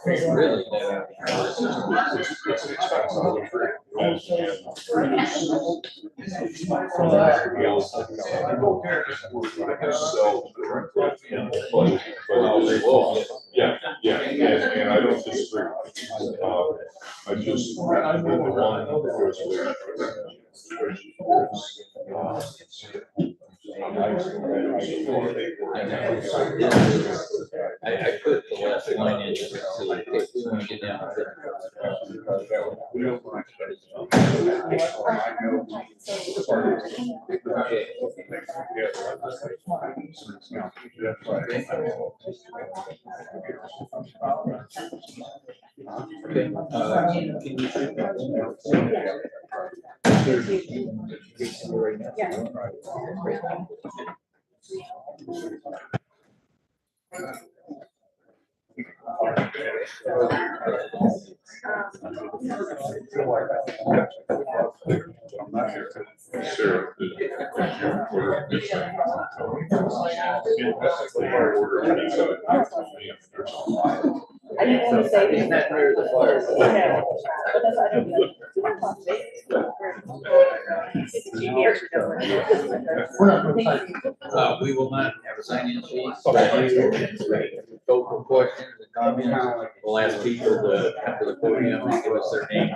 Really? Yeah, and I don't disagree. I just, the one I put the last line in just so that if we want to get down to okay, can you shoot that? Sarah, did you order this thing? I didn't want to say. Isn't that near the fire? We will not have a sign-in sheet. Go for questions and comments. We'll ask people to come to the podium and give us their names.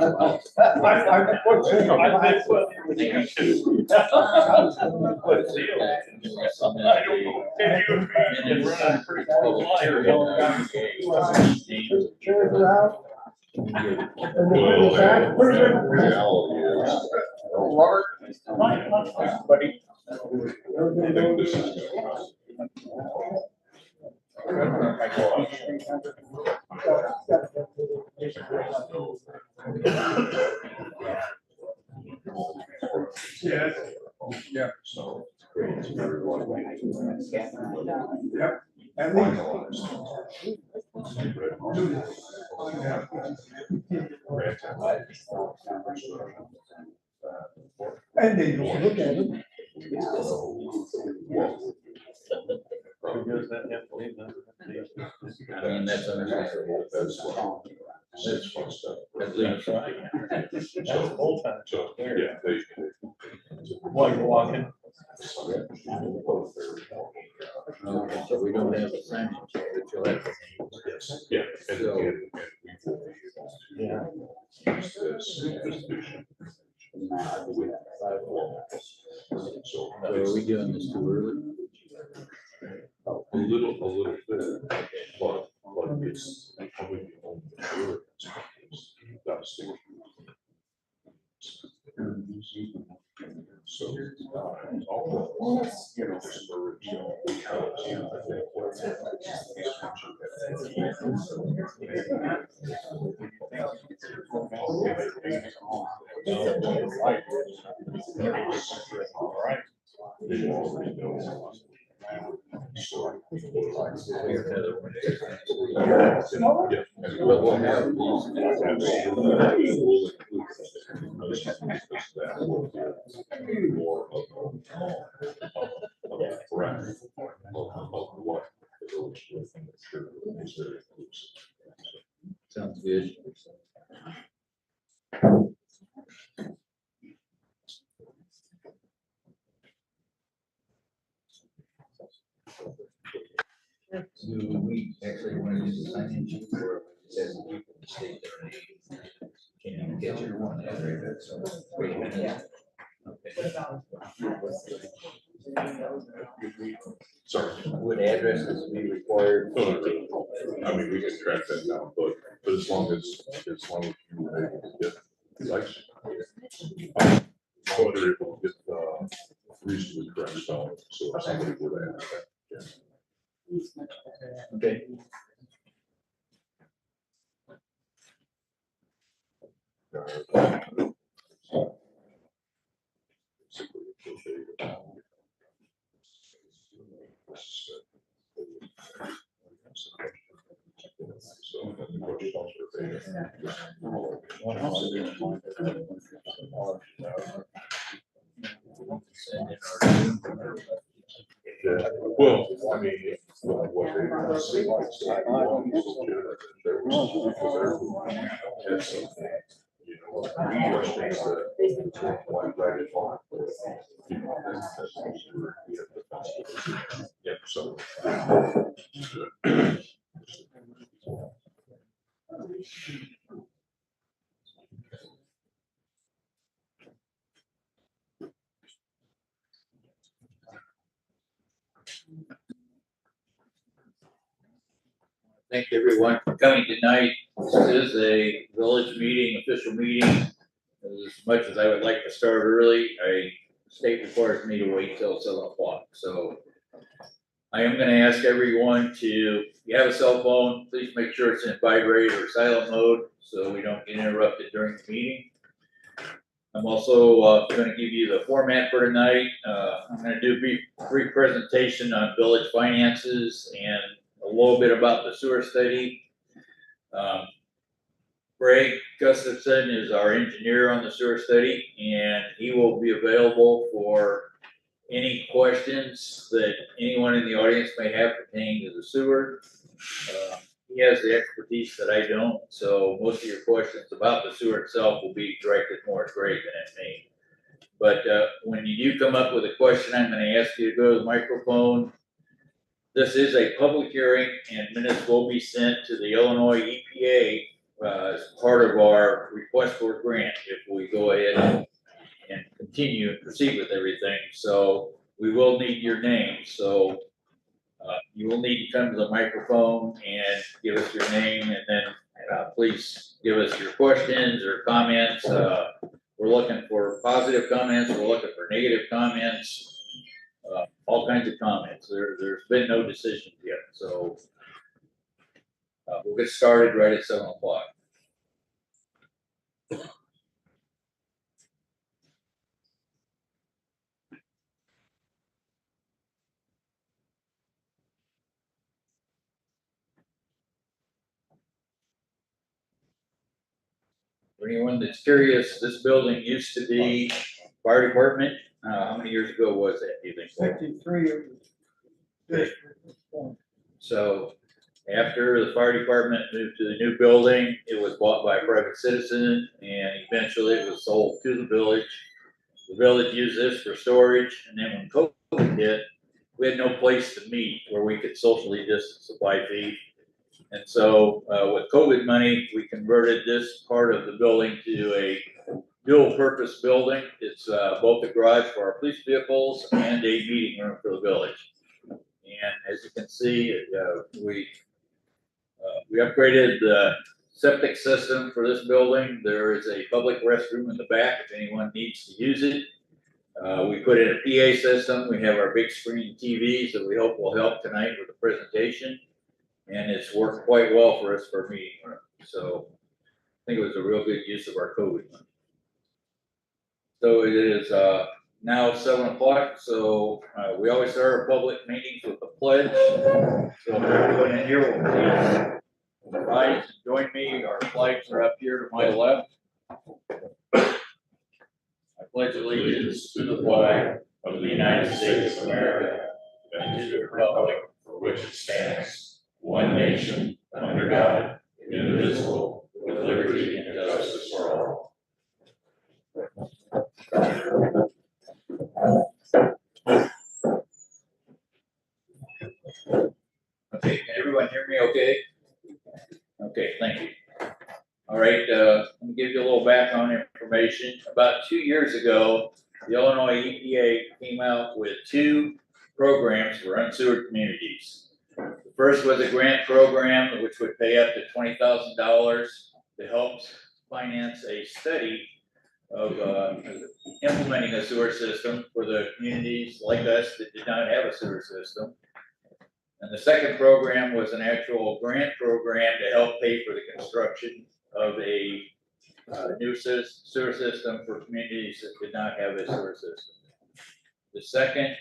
Buddy. I think this is. Yeah. Yeah. So. Yep. And they don't look at it. I mean, that's understandable. That's fun stuff. At least. So, yeah, they. While you're walking. Okay, so we don't have a sign-in sheet, but you'll have. Yeah, and So- we will be able to use this vision. So So are we doing this too early? a little bit, but it's probably the only sure. That's the. So. You know, discourage, because, you know, I think what- All right. They already know. So. Yeah. But we'll have these. More of a breadth of what the village is very close. Sounds good. Do we actually want to use the sign-in sheet for, says people to state their name? Can you get your one address? Wait a minute. Okay. Sorry. Would addresses be required? I mean, we can track that down, but as long as you were able to get the license. So they're able to get reasonably correct spelling, so if somebody would ask that, yeah. Okay. So the questions are. Yeah, well, I mean, what they want to see, like, so I want to legitimate, there was, because there's something, you know, we rush things that, one right at all. You know, yeah, so. Thank everyone for coming tonight. This is a village meeting, official meeting. As much as I would like to start early, state requires me to wait till 7 o'clock. So I am gonna ask everyone to, if you have a cell phone, please make sure it's in vibrate or silent mode so we don't get interrupted during the meeting. I'm also gonna give you the format for tonight. I'm gonna do a brief presentation on village finances and a little bit about the sewer study. Greg Gustafson is our engineer on the sewer study, and he will be available for any questions that anyone in the audience may have pertaining to the sewer. He has the expertise that I don't, so most of your questions about the sewer itself will be directed more at Greg than at me. But when you do come up with a question, I'm going to ask you to go to the microphone. This is a public hearing, and minutes will be sent to the Illinois EPA as part of our request for a grant if we go ahead and continue and proceed with everything. So we will need your name. So you will need to come to the microphone and give us your name, and then please give us your questions or comments. We're looking for positive comments. We're looking for negative comments. All kinds of comments. There's been no decisions yet. So we'll get started right at 7 o'clock. For anyone that's curious, this building used to be fire department. How many years ago was that, do you think? 53 of this. So after the fire department moved to the new building, it was bought by a private citizen, and eventually it was sold to the village. The village used this for storage, and then when COVID hit, we had no place to meet where we could socially distance the 5 feet. And so with COVID money, we converted this part of the building to a dual purpose building. It's both a garage for our police vehicles and a meeting room for the village. And as you can see, we upgraded the septic system for this building. There is a public restroom in the back if anyone needs to use it. We put in a PA system. We have our big screen TVs that we hope will help tonight with the presentation. And it's worked quite well for us for a meeting room. So I think it was a real good use of our COVID money. So it is now 7 o'clock. So we always start our public meetings with a pledge. So if everyone in here will please rise and join me. Our flags are up here to my left. I pledge allegiance to the flag of the United States of America and to the republic for which it stands, one nation, under God, indivisible, with liberty and justice for all. Okay, can everyone hear me okay? Okay, thank you. All right, let me give you a little background information. About 2 years ago, the Illinois EPA came out with 2 programs for unsewered communities. The first was a grant program which would pay up to $20,000 to help finance a study of implementing a sewer system for the communities like us that did not have a sewer system. And the second program was an actual grant program to help pay for the construction of a new sewer system for communities that did not have a sewer system. The second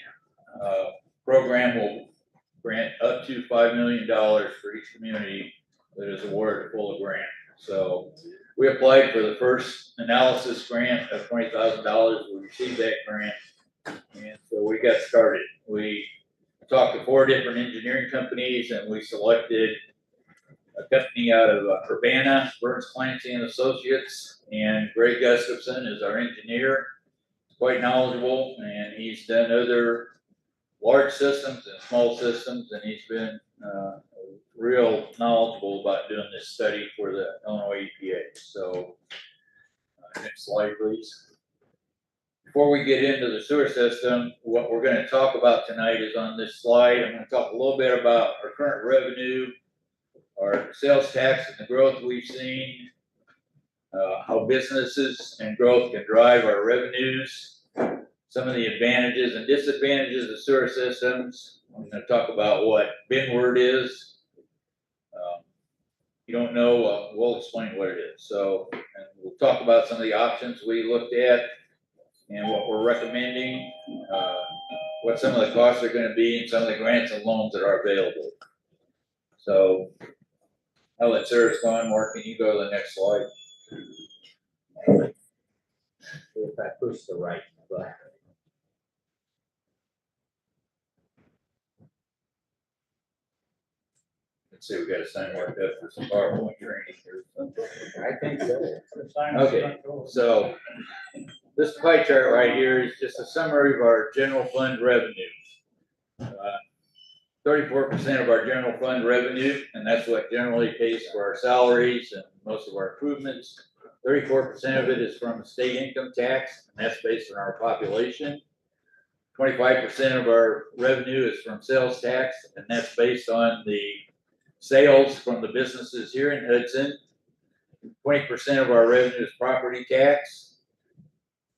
program will grant up to $5 million for each community that is awarded a full grant. So we applied for the first analysis grant of $20,000. We received that grant, and so we got started. We talked to 4 different engineering companies, and we selected a company out of Urbana, Burns Clancy and Associates, and Greg Gustafson is our engineer. Quite knowledgeable, and he's done other large systems and small systems, and he's been real knowledgeable about doing this study for the Illinois EPA. So, next slide, please. Before we get into the sewer system, what we're going to talk about tonight is on this slide. I'm going to talk a little bit about our current revenue, our sales tax, and the growth we've seen, how businesses and growth can drive our revenues, some of the advantages and disadvantages of sewer systems. I'm going to talk about what BINward is. If you don't know, we'll explain what it is. So, and we'll talk about some of the options we looked at and what we're recommending, what some of the costs are going to be, and some of the grants and loans that are available. So, I'll let Sarah go on. Mark, can you go to the next slide? If I push the right button. Let's see, we got to sign Mark up for some PowerPoint training here. I think so. Okay, so this pie chart right here is just a summary of our general fund revenues. 34% of our general fund revenue, and that's what generally pays for our salaries and most of our improvements. 34% of it is from state income tax, and that's based on our population. 25% of our revenue is from sales tax, and that's based on the sales from the businesses here in Hudson. 20% of our revenue is property tax.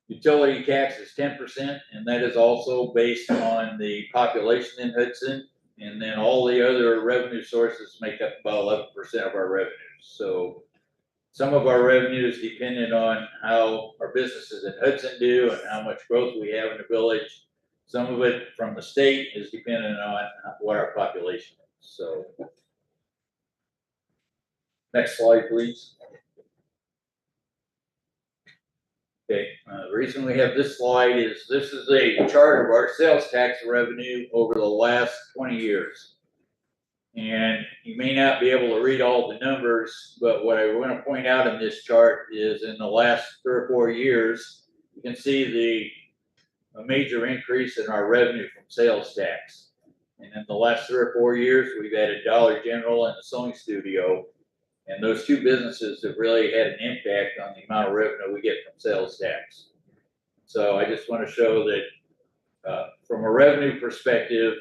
Utility tax is 10%, and that is also based on the population in Hudson. And then all the other revenue sources make up about 11% of our revenues. So some of our revenue is dependent on how our businesses in Hudson do and how much growth we have in the village. Some of it from the state is dependent on what our population is. So next slide, please. Okay, the reason we have this slide is this is a chart of our sales tax revenue over the last 20 years. And you may not be able to read all the numbers, but what I want to point out in this chart is in the last 3 or 4 years, you can see a major increase in our revenue from sales tax. And in the last 3 or 4 years, we've added Dollar General and the Sewing Studio. And those 2 businesses have really had an impact on the amount of revenue we get from sales tax. So I just want to show that from a revenue perspective,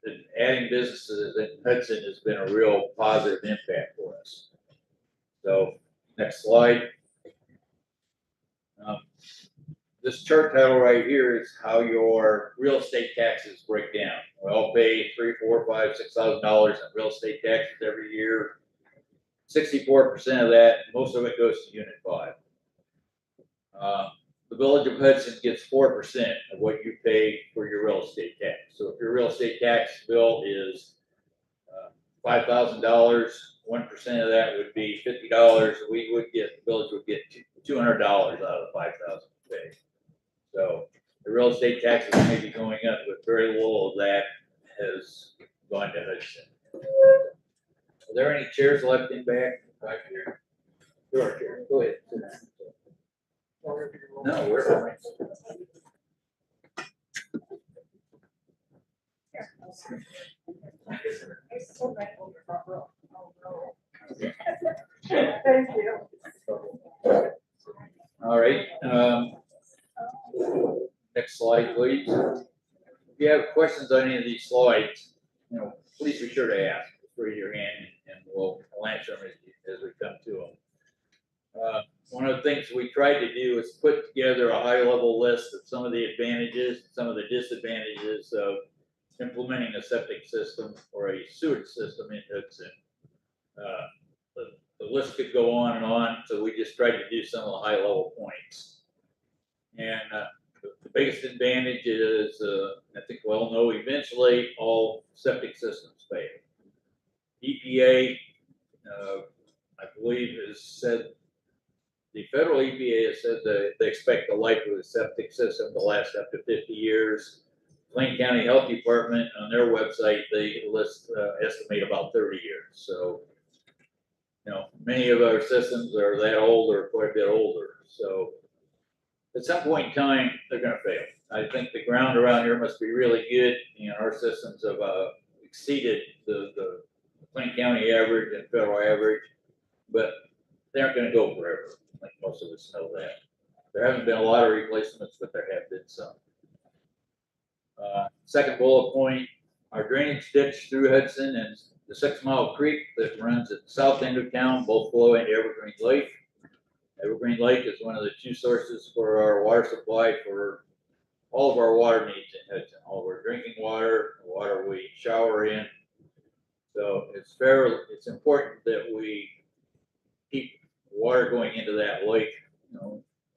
that adding businesses in Hudson has been a real positive impact for us. So next slide. This chart title right here is how your real estate taxes break down. We all pay $3,000, $4,000, $5,000, $6,000 in real estate taxes every year. 64% of that, most of it goes to Unit 5. The Village of Hudson gets 4% of what you pay for your real estate tax. So if your real estate tax bill is $5,000, 1% of that would be $50. The village would get $200 out of the $5,000 we pay. So the real estate taxes may be going up, but very little of that has gone to Hudson. Are there any chairs left in back here? There are chairs. Go ahead. No, we're fine. Thank you. All right. Next slide, please. If you have questions on any of these slides, please be sure to ask. Raise your hand and we'll answer them as we come to them. One of the things we tried to do is put together a high-level list of some of the advantages, some of the disadvantages of implementing a septic system or a sewage system in Hudson. The list could go on, so we just tried to do some of the high-level points. And the biggest advantage is, I think we all know, eventually all septic systems fail. EPA, I believe, has said, the federal EPA has said that they expect the life of the septic system to last up to 50 years. Plain County Health Department, on their website, they estimate about 30 years, so. Many of our systems are that old or quite a bit older, so. At some point in time, they're gonna fail. I think the ground around here must be really good, and our systems have, exceeded the Plain County average and federal average, but they aren't gonna go forever, like most of us know that. There haven't been a lot of replacements, but there have been some. Second bullet point, our drainage ditch through Hudson and the 6 Mile Creek that runs at the south end of town, both flow into Evergreen Lake. Evergreen Lake is one of the 2 sources for our water supply for all of our water needs in Hudson, all of our drinking water, the water we shower in. So it's important that we keep water going into that lake,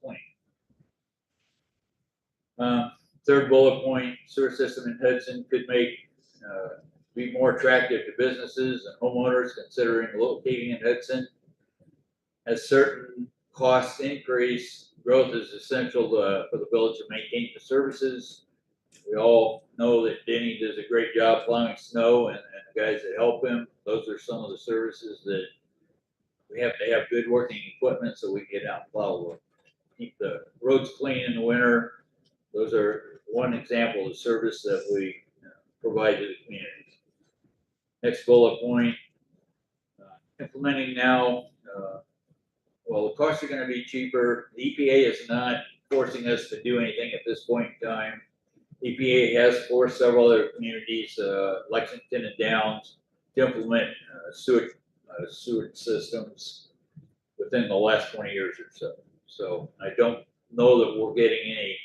clean. Third bullet point, sewer system in Hudson could be more attractive to businesses and homeowners considering locating in Hudson. As certain costs increase, growth is essential for the village to maintain the services. We all know that Denny does a great job plowing snow and the guys that help him. Those are some of the services that we have to have good working equipment so we can get out and plow. Keep the roads clean in the winter. Those are one example of service that we provide to the community. Next bullet point, implementing now, well, the costs are going to be cheaper. The EPA is not forcing us to do anything at this point in time. EPA has forced several other communities, Lexington and Downs, to implement sewage systems within the last 20 years or so. So I don't know that we're getting any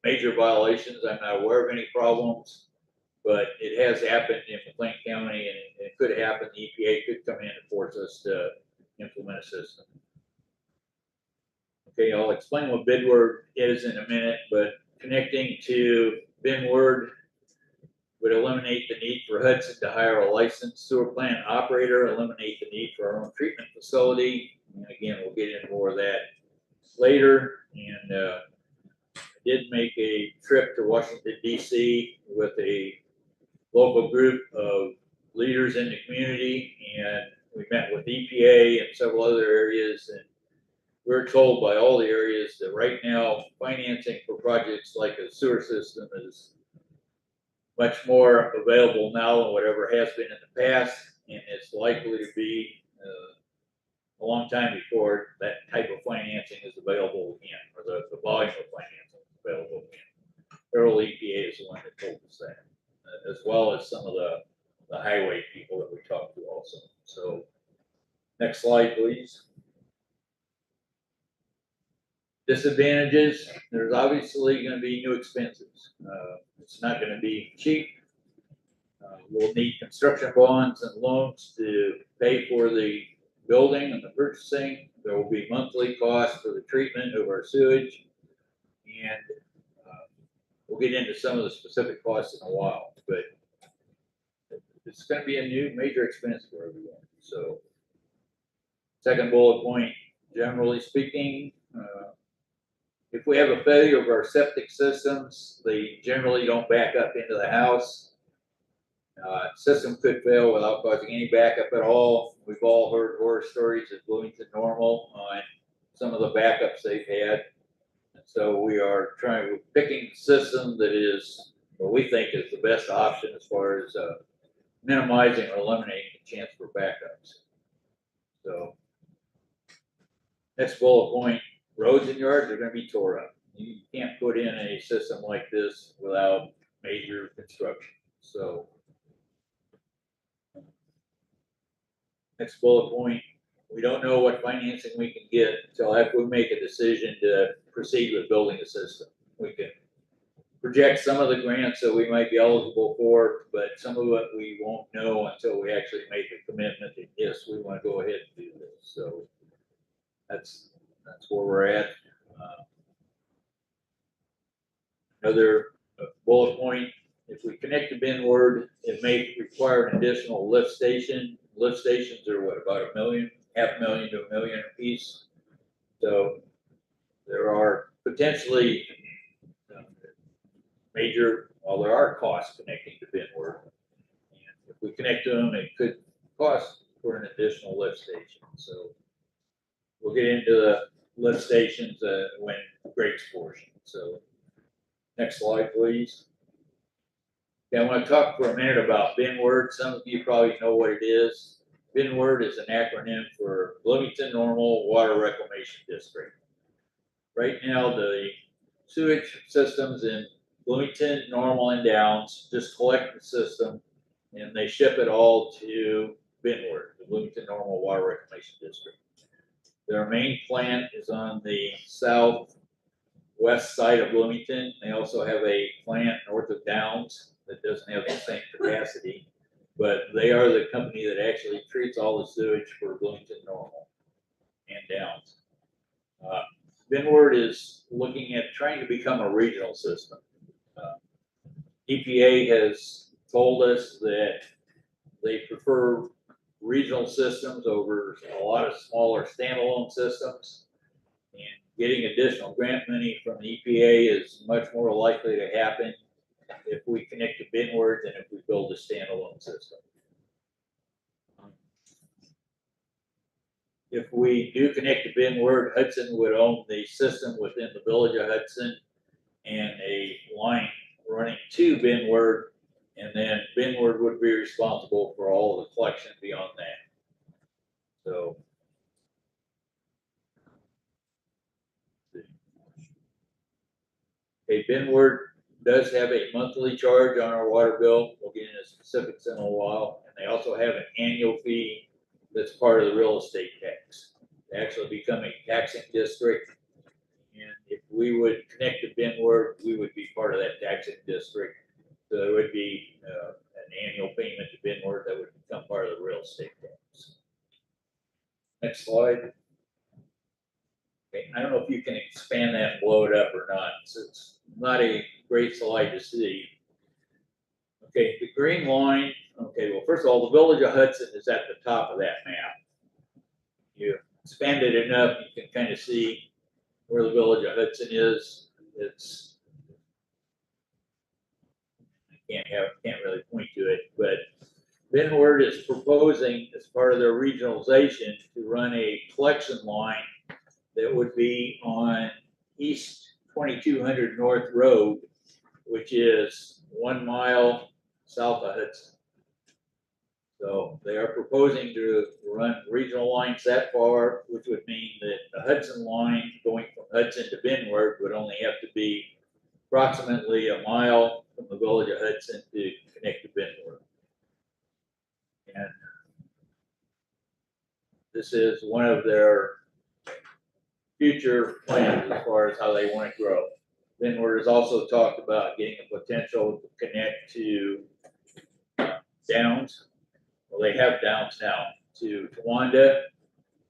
major violations. I'm not aware of any problems, but it has happened in McLean County, and it could happen. The EPA could come in and force us to implement a system. Okay, I'll explain what BidWord is in a minute, but connecting to BidWord would eliminate the need for Hudson to hire a licensed sewer plant operator, eliminate the need for our own treatment facility. And again, we'll get into more of that later. And I did make a trip to Washington, D.C. with a local group of leaders in the community, and we met with EPA and several other areas, and we're told by all the areas that right now financing for projects like a sewer system is much more available now than whatever has been in the past, and it's likely to be a long time before that type of financing is available again, or the volume of financing is available again. Federal EPA is the one that told us that, as well as some of the highway people that we talked to also. So next slide, please. Disadvantages, there's obviously going to be new expenses. It's not going to be cheap. We'll need construction bonds and loans to pay for the building and the purchasing. There will be monthly costs for the treatment of our sewage, and we'll get into some of the specific costs in a while, but it's going to be a new major expense for everyone. So second bullet point, generally speaking, if we have a failure of our septic systems, they generally don't back up into the house. System could fail without causing any backup at all. We've all heard horror stories at Bloomington Normal on some of the backups they've had. And so we are picking a system that is what we think is the best option as far as minimizing or eliminating the chance for backups. So next bullet point, roads and yards are going to be tore up. You can't put in a system like this without major construction. So next bullet point, we don't know what financing we can get until after we make a decision to proceed with building a system. We can project some of the grants that we might be eligible for, but some of it we won't know until we actually make a commitment that yes, we want to go ahead and do this. So that's where we're at. Another bullet point, if we connect to BidWord, it may require an additional lift station. Lift stations are what, about $500,000 to $1 million a piece. So there are potentially major Well, there are costs connecting to Benward. And if we connect to them, it could cost for an additional lift station. So we'll get into the lift stations when Greg's portion. So next slide, please. Okay, I want to talk for a minute about Benward. Some of you probably know what it is. Benward is an acronym for Bloomington Normal Water Reclamation District. Right now, the sewage systems in Bloomington, Normal, and Downs just collect the system and they ship it all to Benward, the Bloomington Normal Water Reclamation District. Their main plant is on the southwest side of Bloomington. They also have a plant north of Downs that doesn't have the same capacity, but they are the company that actually treats all the sewage for Bloomington Normal and Downs. Benward is looking at trying to become a regional system. EPA has told us that they prefer regional systems over a lot of smaller standalone systems. And getting additional grant money from the EPA is much more likely to happen if we connect to Benward than if we build a standalone system. If we do connect to Benward, Hudson would own the system within the village of Hudson and a line running to Benward, and then Benward would be responsible for all of the collection beyond that. So Benward does have a monthly charge on our water bill. We'll get into specifics in a while. And they also have an annual fee that's part of the real estate tax. They actually become a taxing district. And if we would connect to Benward, we would be part of that taxing district. So there would be an annual payment to Benward that would become part of the real estate tax. Next slide. Okay, I don't know if you can expand that and blow it up or not. It's not a great slide to see. Okay, the green line. Okay, well, first of all, the village of Hudson is at the top of that map. You expand it enough, you can kind of see where the village of Hudson is. It's can't really point to it, but Benward is proposing as part of their regionalization to run a collection line that would be on East 2200 North Road, which is 1 mile south of Hudson. So they are proposing to run regional lines that far, which would mean that the Hudson line going from Hudson to Benward would only have to be approximately 1 mile from the village of Hudson to connect to Benward. And this is one of their future plans as far as how they want to grow. Benward has also talked about getting a potential to connect to Downs. Well, they have Downs now, to Towanda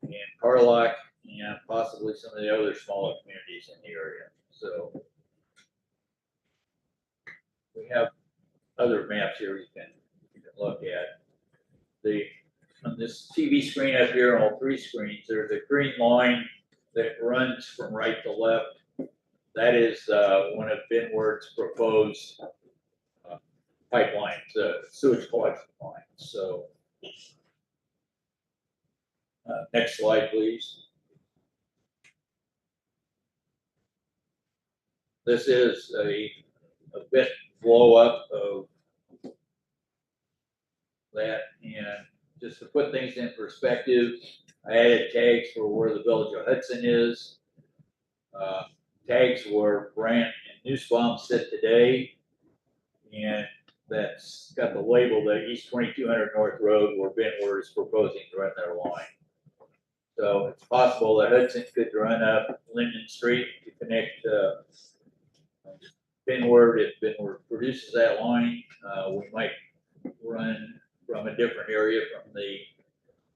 and Carlock and possibly some of the other smaller communities in the area. So we have other maps here you can look at. On this TV screen up here, on all three screens, there's a green line that runs from right to left. That is one of Benward's proposed pipelines, sewage collection lines. So next slide, please. This is a bit blow up of that, and just to put things in perspective, I added tags for where the village of Hudson is. Tags where Brant and Nussbaum sit today, and that's got the label that East 2200 North Road where Benward is proposing to run their line. So it's possible that Hudson could run up Linden Street to connect Benward. If Benward produces that line, we might run from a different area from the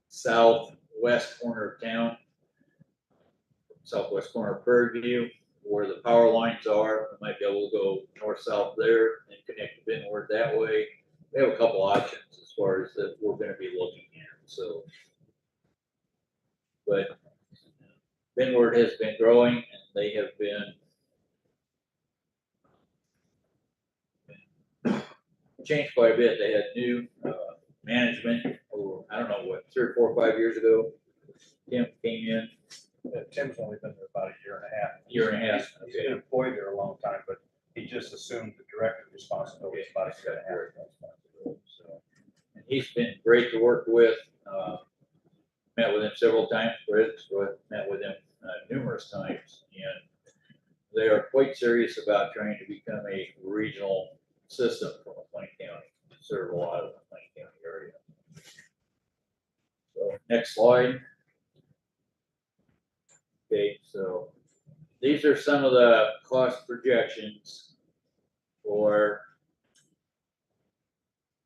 southwest corner of town, southwest corner of Prairie View, where the power lines are. We might be able to go north-south there and connect to Benward that way. We have a couple options as far as that we're going to be looking at. So, but Benward has been growing, and they have been changed quite a bit. They had new, management, I don't know, what, 3 or 4 or 5 years ago. Tim came in, Tim's only been there about a year and a half. year and a half. He's been employed there a long time, but he just assumed the director responsibility about a year and a half. So, And he's been great to work with. Met with him several times, met with him numerous times, and they are quite serious about trying to become a regional system for McLean County, to serve a lot of the McLean County area. So, next slide. Okay, so these are some of the cost projections for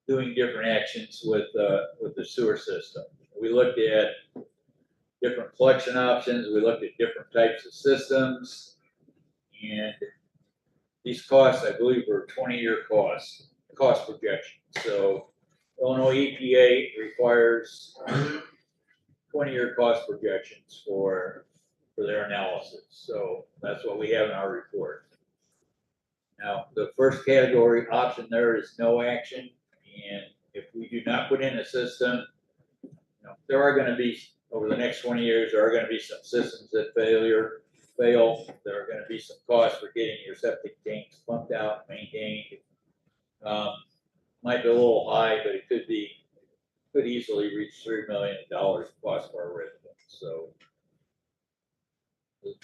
doing different actions with the sewer system. We looked at different collection options, we looked at different types of systems, and these costs, I believe, were 20-year cost projections. So Illinois EPA requires 20-year cost projections for their analysis. So that's what we have in our report. Now, the first category option there is no action. And if we do not put in a system, there are going to be, over the next 20 years, there are going to be some systems that fail. There are going to be some costs for getting your septic tanks pumped out, maintained. Might be a little high, but it could easily reach $3 million cost for our residents. So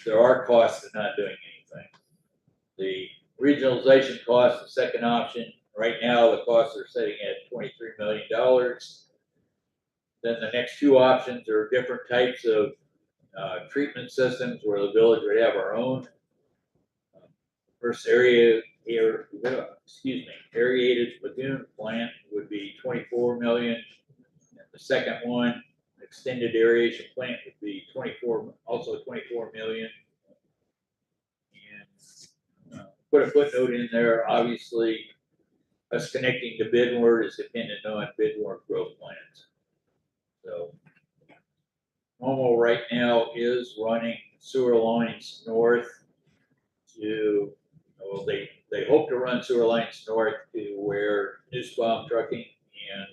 there are costs to not doing anything. The regionalization cost, the second option, right now the costs are sitting at $23 million. Then the next two options are different types of treatment systems where the village would have our own. First aerated lagoon plant would be 24 million. And the second one, extended aeration plant, would be 24 million. And put a footnote in there. Obviously, us connecting to Bidward is dependent on Bidward growth plans. So, Normal right now is running sewer lines north to, well, they hope to run sewer lines north to where Nussbaum Trucking and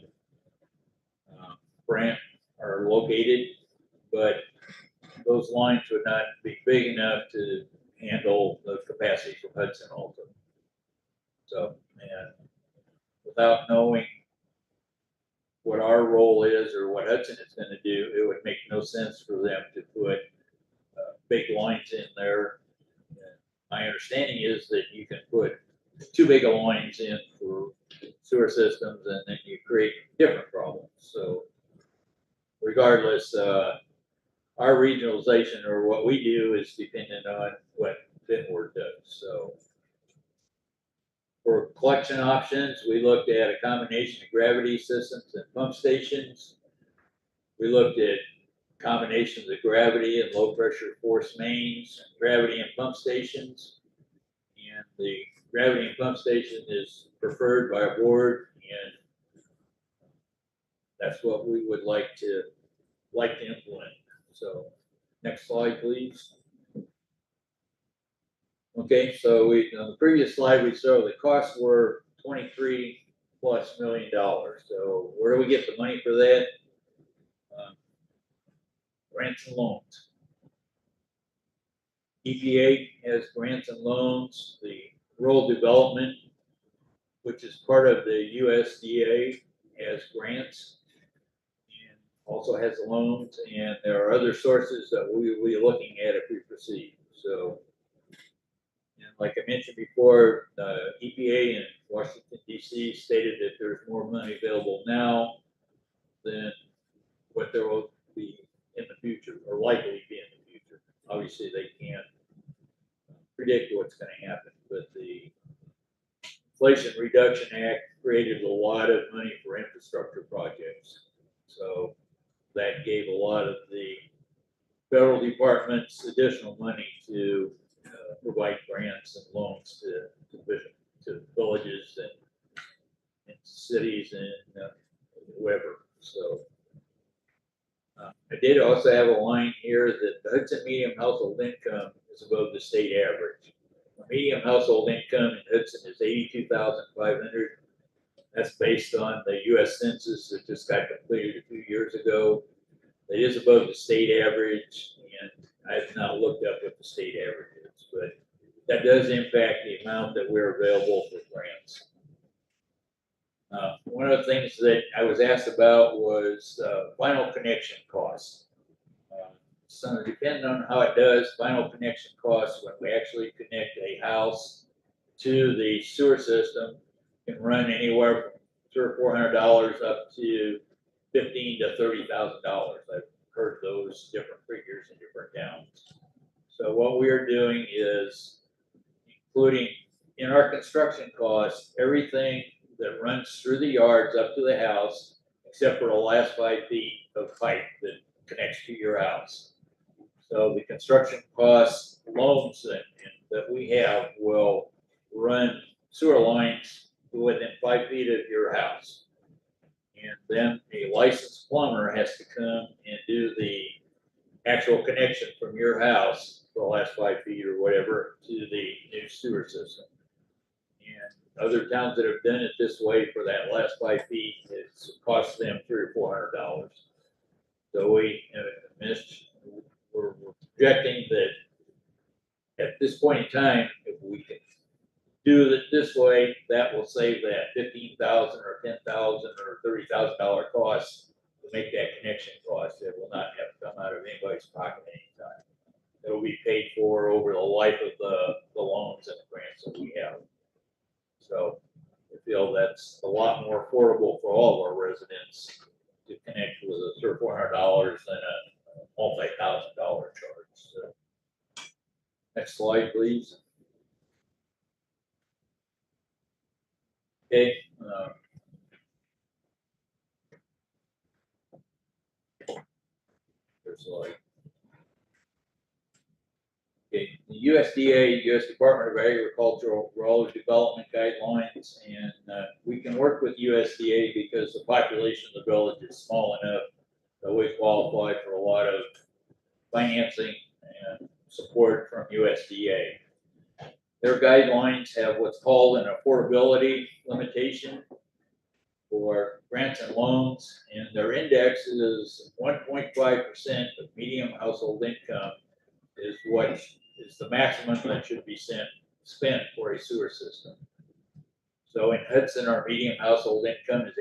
Brandt are located, but those lines would not be big enough to handle the capacity for Hudson also. So, and without knowing what our role is or what Hudson is going to do, it would make no sense for them to put big lines in there. And my understanding is that you can put too big of lines in for sewer systems and then you create different problems. So regardless, our regionalization or what we do is dependent on what Bidward does. So for collection options, we looked at a combination of gravity systems and pump stations. We looked at combinations of gravity and low pressure force mains, gravity and pump stations. And the gravity and pump station is preferred by our board, and that's what we would like to implement. So next slide, please. Okay, so on the previous slide, we saw the costs were $23+ million. So where do we get the money for that? Grants and loans. EPA has grants and loans. The rural development, which is part of the USDA, has grants and also has loans. And there are other sources that we will be looking at if we proceed. So, and like I mentioned before, the EPA in Washington, D.C. stated that there's more money available now than what there will be in the future, or likely be in the future. Obviously, they can't predict what's going to happen, but the Inflation Reduction Act created a lot of money for infrastructure projects. So that gave a lot of the federal departments additional money to provide grants and loans to villages and cities and whatever. So I did also have a line here that the Hudson medium household income is above the state average. The medium household income in Hudson is $82,500. That's based on the US Census that just got completed a few years ago. It is above the state average, and I have not looked up what the state average is, but that does impact the amount that we're available for grants. One of the things that I was asked about was final connection costs. So depending on how it does, final connection costs when we actually connect a house to the sewer system can run anywhere from $300 or $400 up to $15,000 to $30,000. I've heard those different figures in different towns. So what we are doing is including in our construction costs everything that runs through the yards up to the house, except for the last 5 feet of pipe that connects to your house. So the construction costs loans that we have will run sewer lines within 5 feet of your house. And then a licensed plumber has to come and do the actual connection from your house, the last 5 feet or whatever, to the new sewer system. And other towns that have done it this way for that last 5 feet, it's cost them $300 or $400. So we're projecting that at this point in time, if we can do it this way, that will save that $15,000 or $10,000 or $30,000 cost to make that connection cost. It will not have to come out of anybody's pocket anytime. It will be paid for over the life of the loans and the grants that we have. So I feel that's a lot more affordable for all of our residents to connect with a $300 or $400 than a multi-$1,000 charge. So, next slide, please. Okay. There's like, okay, the USDA, U.S. Department of Agricultural Rural Development guidelines, and we can work with USDA because the population of the village is small enough that we qualify for a lot of financing and support from USDA. Their guidelines have what's called an affordability limitation for grants and loans, and their index is 1.5% of median household income is what is the maximum that should be spent for a sewer system. So in Hudson, our median household income is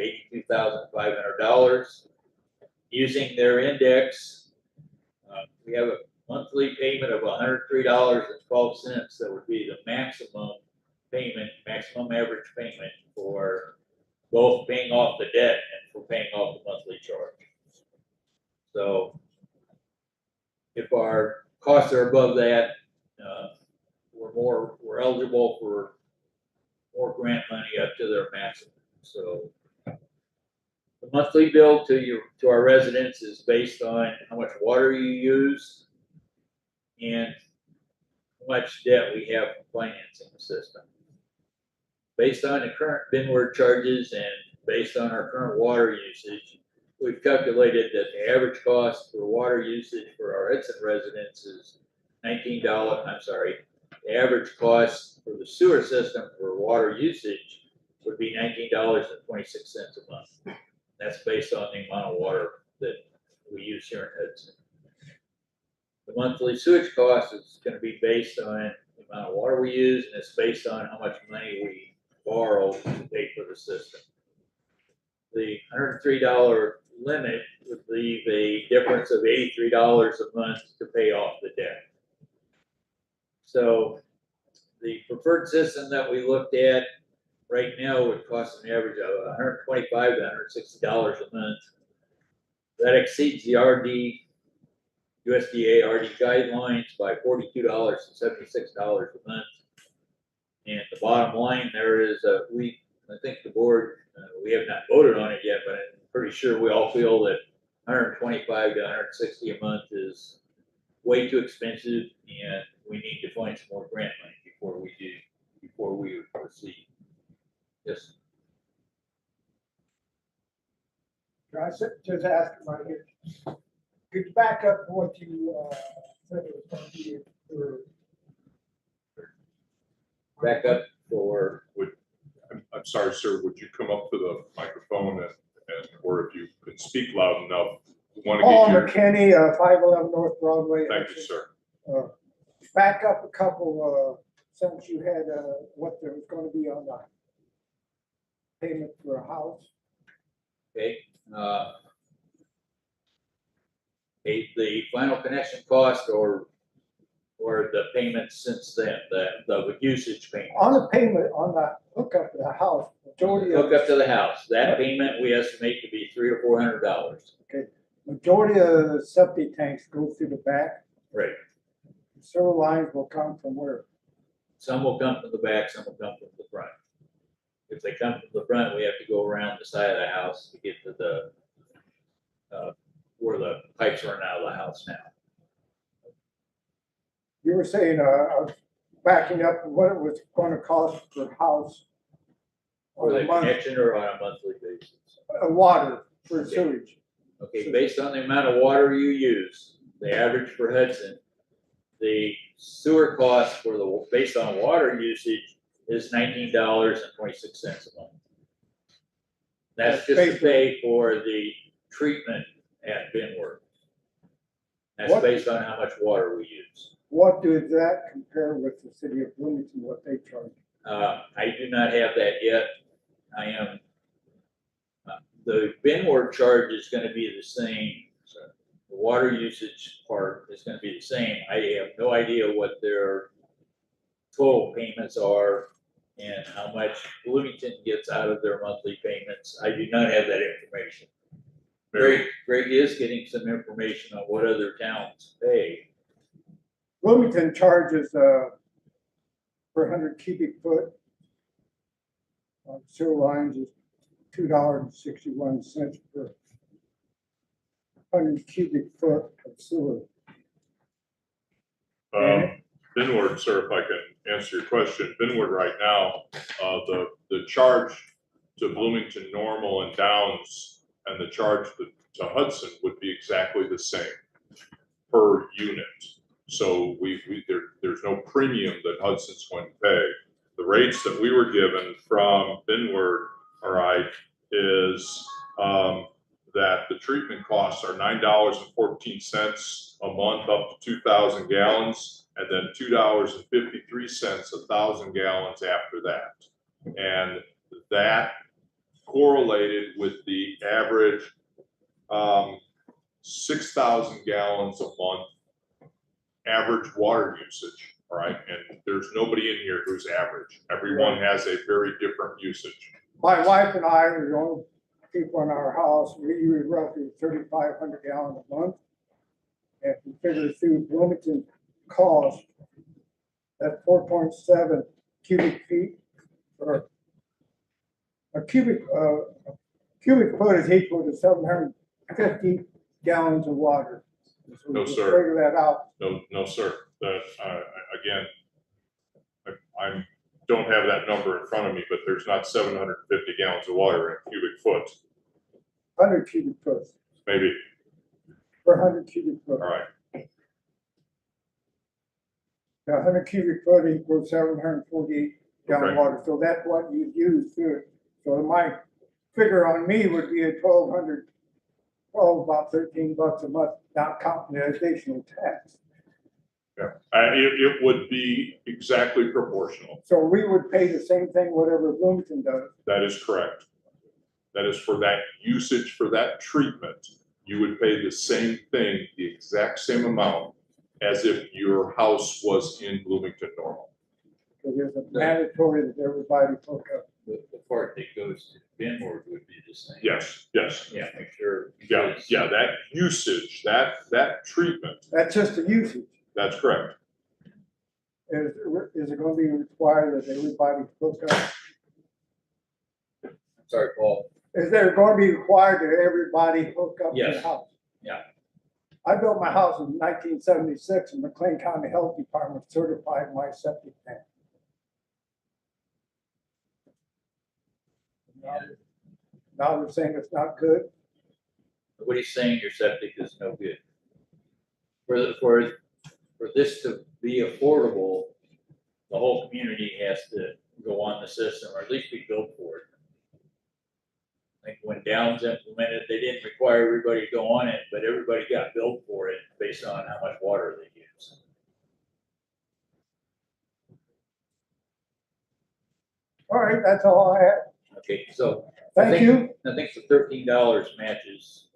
$82,500. Using their index, we have a monthly payment of $103.12. That would be the maximum payment, maximum average payment for both paying off the debt and for paying off the monthly charge. So if our costs are above that, we're eligible for more grant money up to their maximum. So the monthly bill to our residents is based on how much water you use and how much debt we have for financing the system. Based on the current BINWAR charges and based on our current water usage, we've calculated that the average cost for water usage for our Hudson residents is $19. I'm sorry, the average cost for the sewer system for water usage would be $19.26 a month. That's based on the amount of water that we use here in Hudson. The monthly sewage cost is going to be based on the amount of water we use, and it's based on how much money we borrow to pay for the system. The $103 limit would leave a difference of $83 a month to pay off the debt. So the preferred system that we looked at right now would cost an average of $125 to $160 a month. That exceeds the USDA RD guidelines by $42 to $76 a month. And the bottom line there is I think the board, we have not voted on it yet, but I'm pretty sure we all feel that $125 to $160 a month is way too expensive, and we need to find some more grant money before we proceed. Yes. Can I just ask about it? Could you back up what you said it was going to be for? Back up for, I'm sorry, sir, would you come up to the microphone or if you could speak loud enough, want to Paul get your, McKinney, 511 North Broadway. thank you, sir. Back up a couple, since you had, what there was gonna be on the payment for a house. Okay, the final connection cost or the payments since then, the usage payment. On the payment, on the hookup to the house, majority of, Hook up to the house, that payment we estimate to be $300 or $400. majority of the septic tanks go through the back. Right. Sewer lines will come from where? Some will come from the back, some will come from the front. If they come from the front, we have to go around the side of the house to get to the, where the pipes run out of the house now. You were saying, backing up what it was gonna cost per house. For On the a month, connection or on a monthly basis. water for Okay. sewage. Okay, based on the amount of water you use, the average for Hudson, the sewer cost for the, based on water usage is $19.26 a month. That's just to pay for the treatment at Benward. That's What- based on how much water we use. What does that compare with the city of Bloomington, what they charge? I do not have that yet. I am, the Benward charge is gonna be the same. The water usage part is gonna be the same. I have no idea what their total payments are and how much Bloomington gets out of their monthly payments. I do not have that information. Greg is getting some information on what other towns pay. Bloomington charges, per 100 cubic foot. On sewer lines is $2.61 per 100 cubic foot of sewer. Benward, sir, if I can answer your question, Benward right now, the charge to Bloomington Normal and Downs and the charge to Hudson would be exactly the same per unit. So there's no premium that Hudson's going to pay. The rates that we were given from Benward, all right, is that the treatment costs are $9.14 a month up to 2,000 gallons, and then $2.53 1,000 gallons after that. And that correlated with the average 6,000 gallons a month average water usage, all right? And there's nobody in here who's average. Everyone has a very different usage. My wife and I are the only people in our house. We use roughly 3,500 gallons a month. If you figure through Bloomington cost, that's 4.7 cubic feet, or a cubic foot is equal to 750 gallons of water. So No, we can sir. Figure that out. No, sir. Again, I don't have that number in front of me, but there's not 750 gallons of water in a cubic foot. 100 cubic foot Maybe, per 100 cubic foot. all right. Now, 100 cubic foot equals 748 gallon Okay. water. So that's what you use to it. So my figure on me would be a 1,200, about $13 a month, not counting the additional tax. Yeah, it would be exactly proportional. So we would pay the same thing, whatever Bloomington does. That is correct. That is for that usage, for that treatment, you would pay the same thing, the exact same amount as if your house was in Bloomington Normal. So there's a mandatory that everybody hook up. The part that goes to Benward would be the same. Yes, yes. Yeah, make sure. Yeah, that usage, that treatment, That's just the usage. that's correct. Is it going to be required that everybody hook up? Sorry, Paul. Is there going to be required that everybody hook up to the Yes. house? Yeah. I built my house in 1976 and McLean County Health Department certified my septic tank. Now they're saying it's not good. Nobody's saying your septic is no good. For this to be affordable, the whole community has to go on the system, or at least be billed for it. I think when Downs implemented, they didn't require everybody to go on it, but everybody got billed for it based on how much water they use. All right, that's all I have. Okay, so Thank you. I think the $13 matches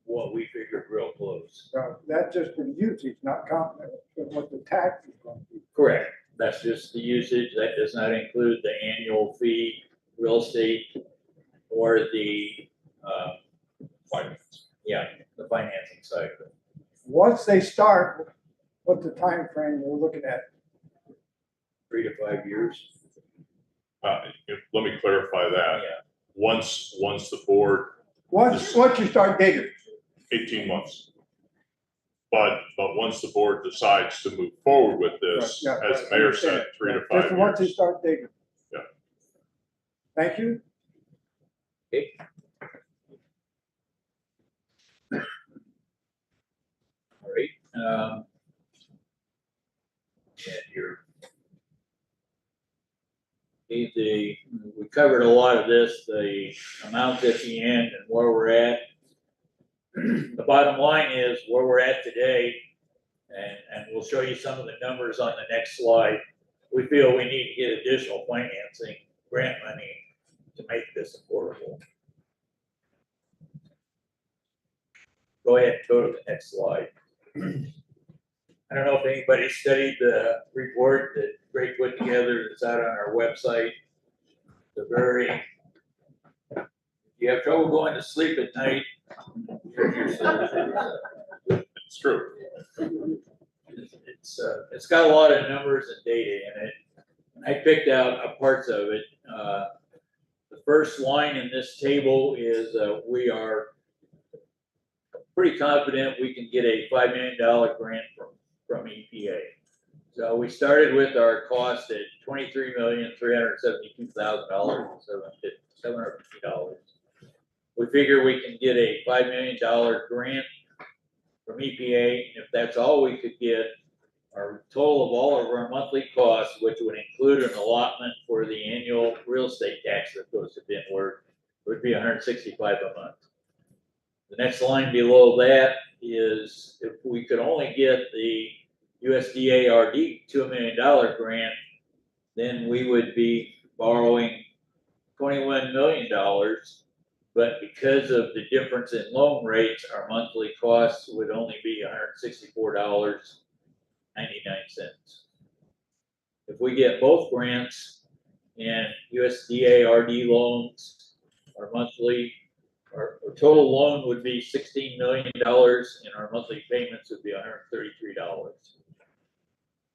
what we figured real close. That's just the usage, not counting what the tax is going to be. Correct. That's just the usage. That does not include the annual fee, real estate, or the, the financing side of it. Once they start, what's the time frame we're looking at? 3 to 5 years. Let me clarify that. Yeah. Once the board, Once you start digging, 18 months. But once the board decides to move forward with this, Right, yeah, as the mayor said, 3 to 5 just once you years. start digging. Yeah. Thank you. Okay. All right. And here. We covered a lot of this, the amounts at the end and where we're at. The bottom line is where we're at today, and we'll show you some of the numbers on the next slide. We feel we need to get additional financing, grant money to make this affordable. Go ahead, go to the next slide. I don't know if anybody studied the report that Greg put together that's out on our website. The very, if you have trouble going to sleep at night, here's your solution. It's true. It's got a lot of numbers and data in it. I picked out parts of it. The first line in this table is we are pretty confident we can get a $5 million grant from EPA. So we started with our cost at $23,372,000, $750. We figure we can get a $5 million grant from EPA. If that's all we could get, our total of all of our monthly costs, which would include an allotment for the annual real estate tax that goes to Benward, would be $165 a month. The next line below that is if we could only get the USDA RD $2 million grant, then we would be borrowing $21 million. But because of the difference in loan rates, our monthly costs would only be $164.99. If we get both grants and USDA RD loans, our total loan would be $16 million and our monthly payments would be $133.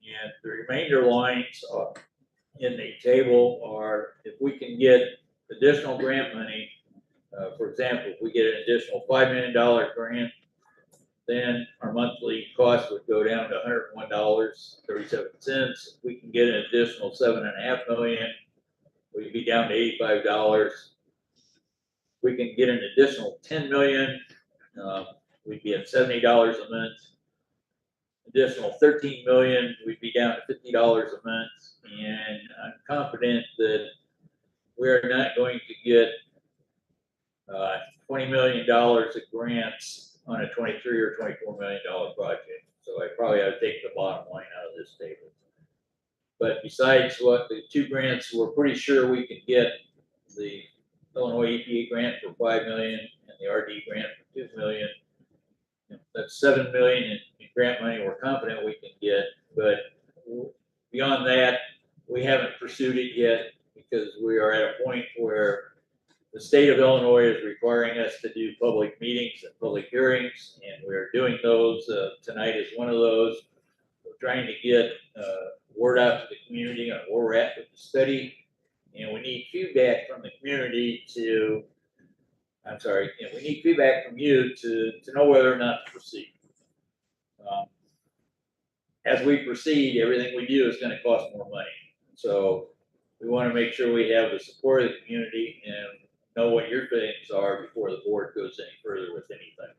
And the remainder lines in the table are if we can get additional grant money. For example, if we get an additional $5 million grant, then our monthly cost would go down to $101.37. If we can get an additional $7.5 million, we'd be down to $85. We can get an additional $10 million, we'd be at $70 a month. Additional $13 million, we'd be down to $50 a month. And I'm confident that we're not going to get $20 million of grants on a $23 or $24 million project. So I probably ought to take the bottom line out of this table. But besides what the two grants, we're pretty sure we can get the Illinois EPA grant for $5 million and the RD grant for $2 million. That's $7 million in grant money we're confident we can get. But beyond that, we haven't pursued it yet because we are at a point where the state of Illinois is requiring us to do public meetings and public hearings, and we're doing those. Tonight is one of those. We're trying to get word out to the community on where we're at with the study, and we need feedback from the community we need feedback from you to know whether or not to proceed. As we proceed, everything we do is going to cost more money. So we want to make sure we have the support of the community and know what your feelings are before the board goes any further with anything.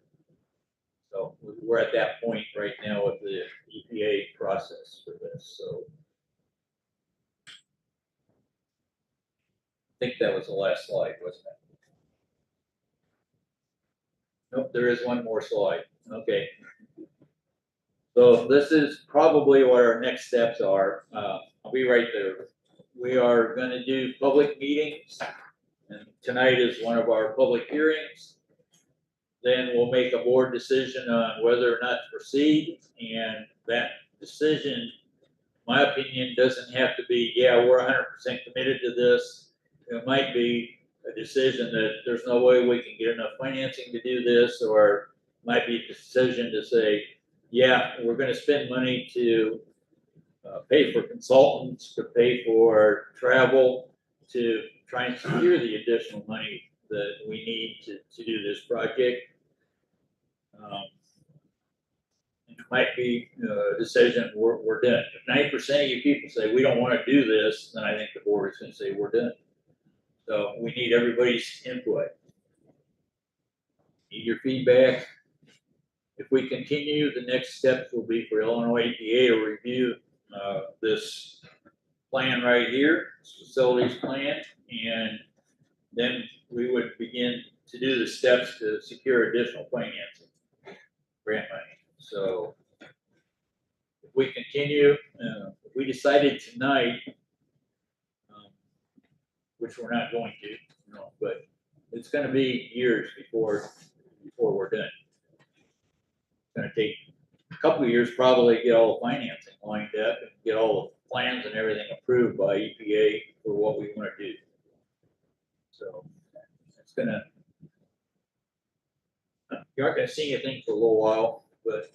So we're at that point right now with the EPA process for this. So think that was the last slide, wasn't it? Nope, there is one more slide. Okay. So this is probably what our next steps are. I'll be right there. We are gonna do public meetings, and tonight is one of our public hearings. Then we'll make a board decision on whether or not to proceed, and that decision, my opinion, doesn't have to be, yeah, we're 100% committed to this. It might be a decision that there's no way we can get enough financing to do this, or might be a decision to say, yeah, we're gonna spend money to pay for consultants, to pay for travel, to try and secure the additional money that we need to do this project. It might be a decision, we're done. If 90% of you people say, we don't wanna do this, then I think the board is gonna say, we're done. So we need everybody's input. Need your feedback. If we continue, the next steps will be for Illinois EPA to review this plan right here, this facilities plan, and then we would begin to do the steps to secure additional financing, grant money. So if we continue, if we decided tonight, which we're not going to, but it's gonna be years before we're done. It's gonna take a couple of years probably to get all the financing lined up and get all the plans and everything approved by EPA for what we wanna do. So it's gonna, you aren't gonna see anything for a little while, but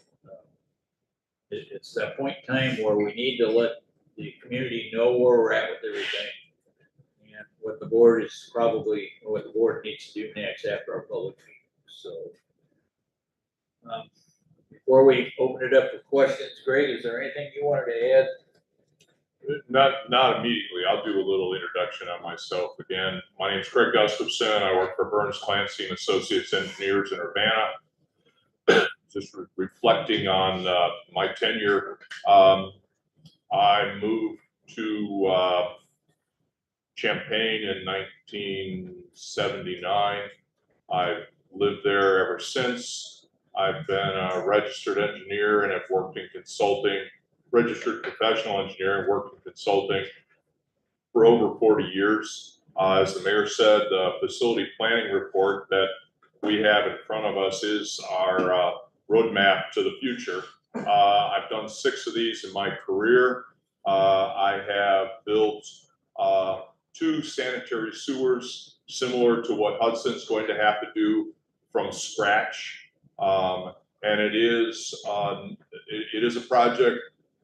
it's that point in time where we need to let the community know where we're at with everything. And what the board is probably, or what the board needs to do next after our public meeting. So before we open it up for questions, Greg, is there anything you wanted to add? Not immediately. I'll do a little introduction on myself again. My name is Craig Gustafson. I work for Burns Clancy and Associates Engineers in Urbana. Just reflecting on my tenure, I moved to Champaign in 1979. I've lived there ever since. I've been a registered engineer and have worked in consulting, registered professional engineer and worked in consulting for over 40 years. As the mayor said, the facility planning report that we have in front of us is our roadmap to the future. I've done 6 of these in my career. I have built 2 sanitary sewers, similar to what Hudson's going to have to do from scratch. And it is a project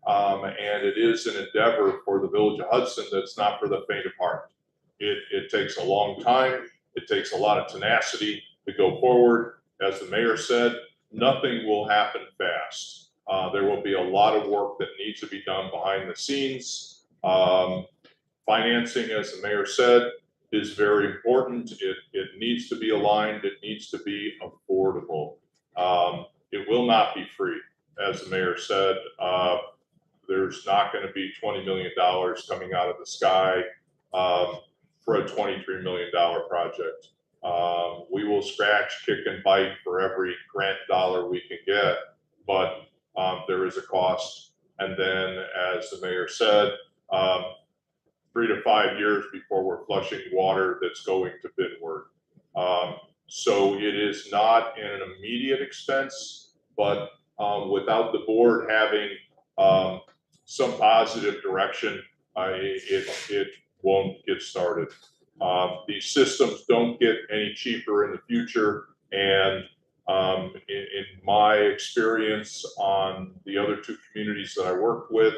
and it is an endeavor for the village of Hudson that's not for the faint of heart. It takes a long time. It takes a lot of tenacity to go forward. As the mayor said, nothing will happen fast. There will be a lot of work that needs to be done behind the scenes. Financing, as the mayor said, is very important. It needs to be aligned. It needs to be affordable. It will not be free. As the mayor said, there's not going to be $20 million coming out of the sky for a $23 million project. We will scratch, kick, and bite for every grant dollar we can get, but there is a cost. And then, as the mayor said, 3 to 5 years before we're flushing water that's going to Bidward. So it is not an immediate expense, but without the board having some positive direction, it won't get started. These systems don't get any cheaper in the future, and in my experience on the other 2 communities that I work with,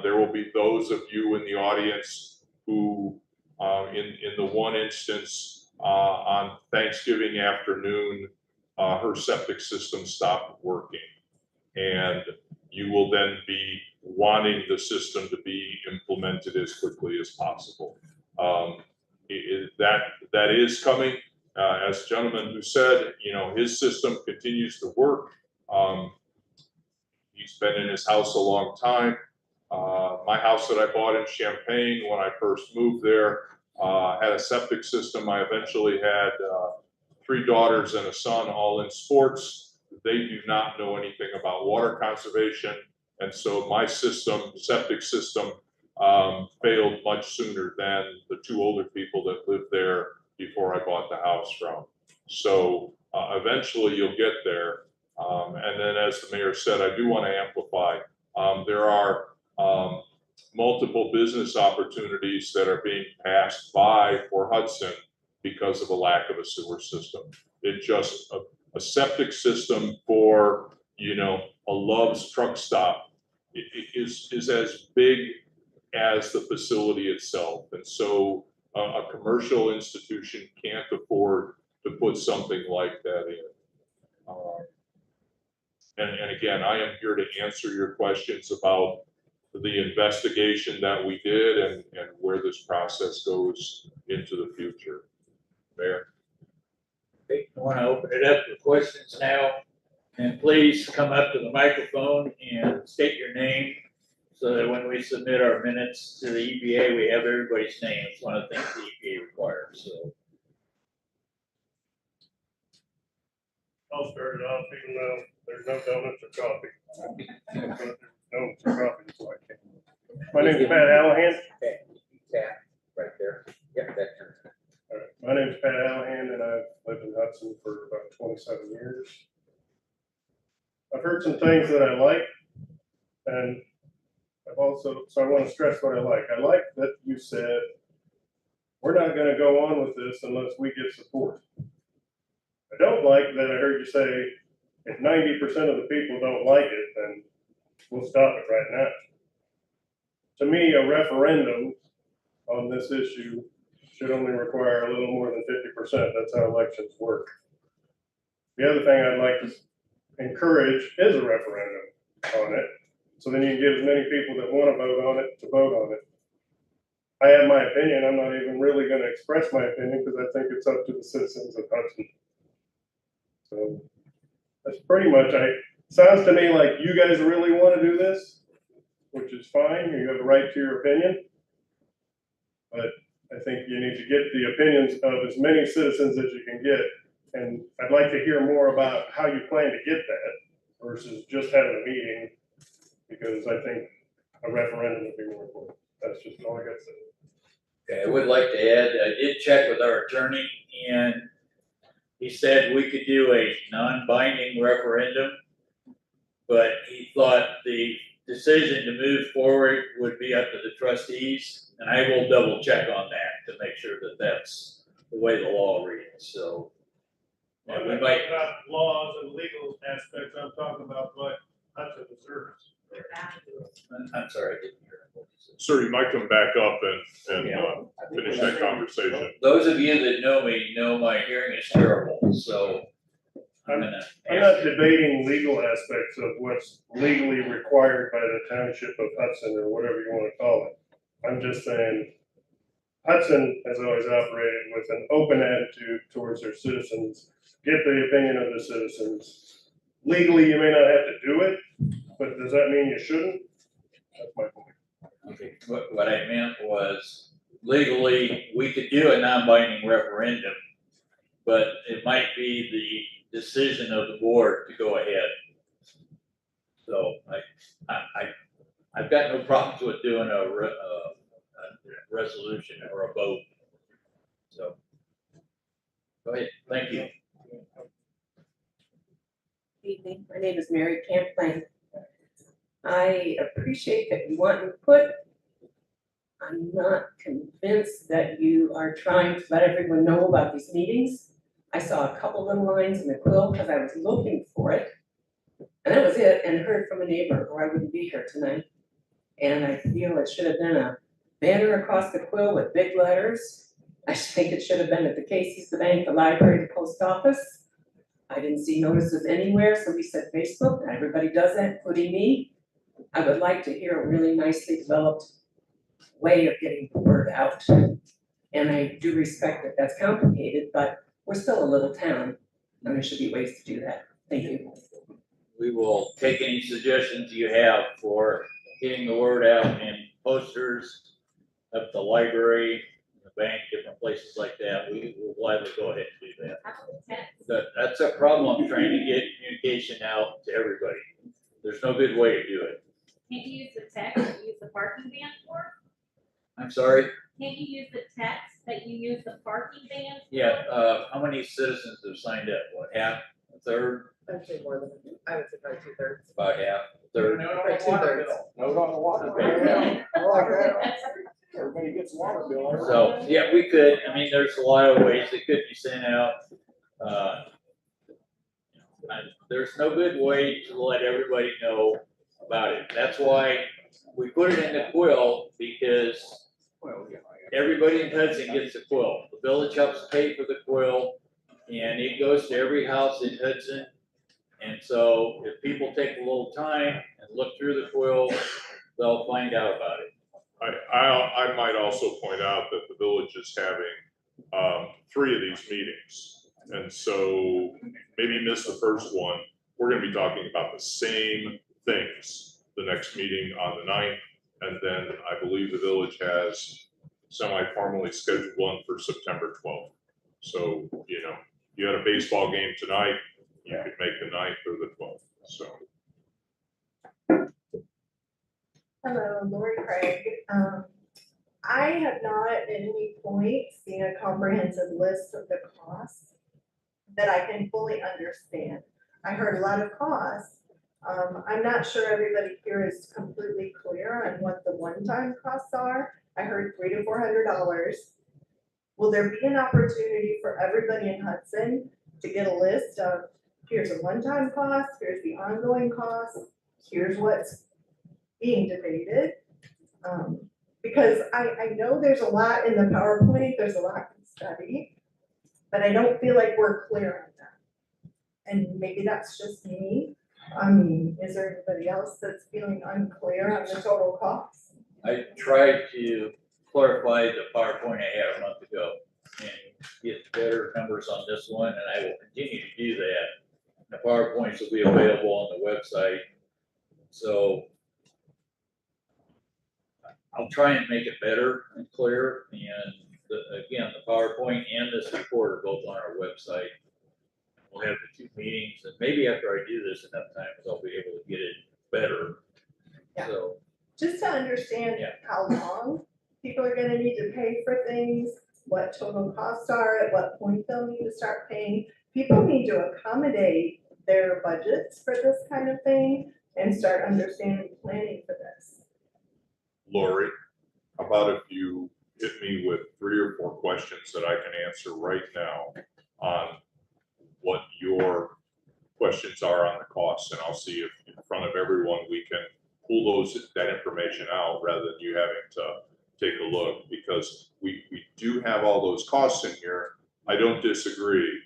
there will be those of you in the audience who, in the one instance, on Thanksgiving afternoon, her septic system stopped working. And you will then be wanting the system to be implemented as quickly as possible. That is coming. As the gentleman who said, his system continues to work. He's been in his house a long time. My house that I bought in Champaign when I first moved there, had a septic system. I eventually had 3 daughters and a son, all in sports. They do not know anything about water conservation. And so my septic system, failed much sooner than the 2 older people that lived there before I bought the house from. So eventually you'll get there. And then as the mayor said, I do want to amplify. There are multiple business opportunities that are being passed by for Hudson because of a lack of a sewer system. It just, a septic system for, a Love's truck stop is as big as the facility itself. And so a commercial institution can't afford to put something like that in. And again, I am here to answer your questions about the investigation that we did and where this process goes into the future. Mayor? Okay, I want to open it up for questions now. And please come up to the microphone and state your name so that when we submit our minutes to the EPA, we have everybody's name. It's one of the things the EPA requires, so. I'll start it off, even though there's no donuts or coffee. Donuts or coffee, so I can't. My name's Pat Allahan. Okay, tap right there. Yep, that turns. All right, my name's Pat Allahan, and I've lived in Hudson for about 27 years. I've heard some things that I like, and I've also, so I want to stress what I like. I like that you said, we're not going to go on with this unless we get support. I don't like that I heard you say, if 90% of the people don't like it, then we'll stop it right now. To me, a referendum on this issue should only require a little more than 50%. That's how elections work. The other thing I'd like to encourage is a referendum on it. So then you can get as many people that want to vote on it to vote on it. I have my opinion. I'm not even really going to express my opinion because I think it's up to the citizens of Hudson. So that's pretty much, sounds to me like you guys really want to do this, which is fine. You have a right to your opinion. But I think you need to get the opinions of as many citizens as you can get. And I'd like to hear more about how you plan to get that versus just having a meeting, because I think a referendum would be more important. That's just all I got to say. Okay, I would like to add, I did check with our attorney and he said we could do a non-binding referendum, but he thought the decision to move forward would be up to the trustees, and I will double check on that to make sure that that's the way the law reads, so. I'm we not might, talking about laws and legal aspects, I'm talking about what Hudson deserves. I'm sorry, I didn't hear it. Sir, you might come back up and Yeah. finish that conversation. Those of you that know me know my hearing is terrible, so I'm gonna. I'm not debating legal aspects of what's legally required by the township of Hudson or whatever you want to call it. I'm just saying Hudson has always operated with an open attitude towards their citizens, get the opinion of the citizens. Legally, you may not have to do it, but does that mean you shouldn't? That's my point. Okay, what I meant was legally, we could do a non-binding referendum, but it might be the decision of the board to go ahead. So I've got no problems with doing a resolution or a vote. So, go ahead, thank you. Good evening, my name is Mary Camplain. I appreciate that you want input. I'm not convinced that you are trying to let everyone know about these meetings. I saw a couple of lines in the quill because I was looking for it. And that was it, and heard from a neighbor or I wouldn't be here tonight. And I feel it should have been a banner across the quill with big letters. I think it should have been at the Casey's, the bank, the library, the post office. I didn't see notices anywhere. Somebody said Facebook, and everybody does that, including me. I would like to hear a really nicely developed way of getting the word out. And I do respect that that's complicated, but we're still a little town, and there should be ways to do that. Thank you. We will take any suggestions you have for getting the word out in posters at the library, the bank, different places like that, we will gladly go ahead and do that. How about the text? That's a problem, trying to get communication out to everybody. There's no good way to do it. Can't you use the text that you use the parking ban for? I'm sorry, Can't you use the text that you use the parking ban? for? yeah, how many citizens have signed up? What, half, a third, I'd say more than, I would say probably 2/3. about half, a third? Probably 2/3. Note on the water Okay. bill. I like that. That's- Everybody gets a water bill. So, yeah, we could, I mean, there's a lot of ways it could be sent out. There's no good way to let everybody know about it. That's why we put it in the quill, because everybody in Hudson gets a quill. The village helps pay for the quill, and it goes to every house in Hudson. And so if people take a little time and look through the quill, they'll find out about it. I might also point out that the village is having 3 of these meetings. And so maybe you missed the first one. We're gonna be talking about the same things, the next meeting on the 9th. And then I believe the village has semi-formally scheduled one for September 12th. So, you know, you had a baseball game tonight, you could make the 9th or the 12th, so. Hello, Lori Craig. I have not at any point seen a comprehensive list of the costs that I can fully understand. I heard a lot of costs. I'm not sure everybody here is completely clear on what the one-time costs are. I heard $300 to $400. Will there be an opportunity for everybody in Hudson to get a list of, here's a one-time cost, here's the ongoing cost, here's what's being debated? Because I know there's a lot in the PowerPoint, there's a lot to study, but I don't feel like we're clear on that. And maybe that's just me. I mean, is there anybody else that's feeling unclear on the total cost? I tried to clarify the PowerPoint I had a month ago and get better numbers on this one, and I will continue to do that. The PowerPoints will be available on the website, so I'll try and make it better and clear, and again, the PowerPoint and this report are both on our website. We'll have the 2 meetings, and maybe after I do this enough times, I'll be able to get it better. Yeah. So, Just to understand Yeah. how long people are gonna need to pay for things, what total costs are, at what point they'll need to start paying. People need to accommodate their budgets for this kind of thing and start understanding planning for this. Lori, how about if you hit me with 3 or 4 questions that I can answer right now on what your questions are on the costs, and I'll see if in front of everyone, we can pull that information out rather than you having to take a look, because we do have all those costs in here. I don't disagree.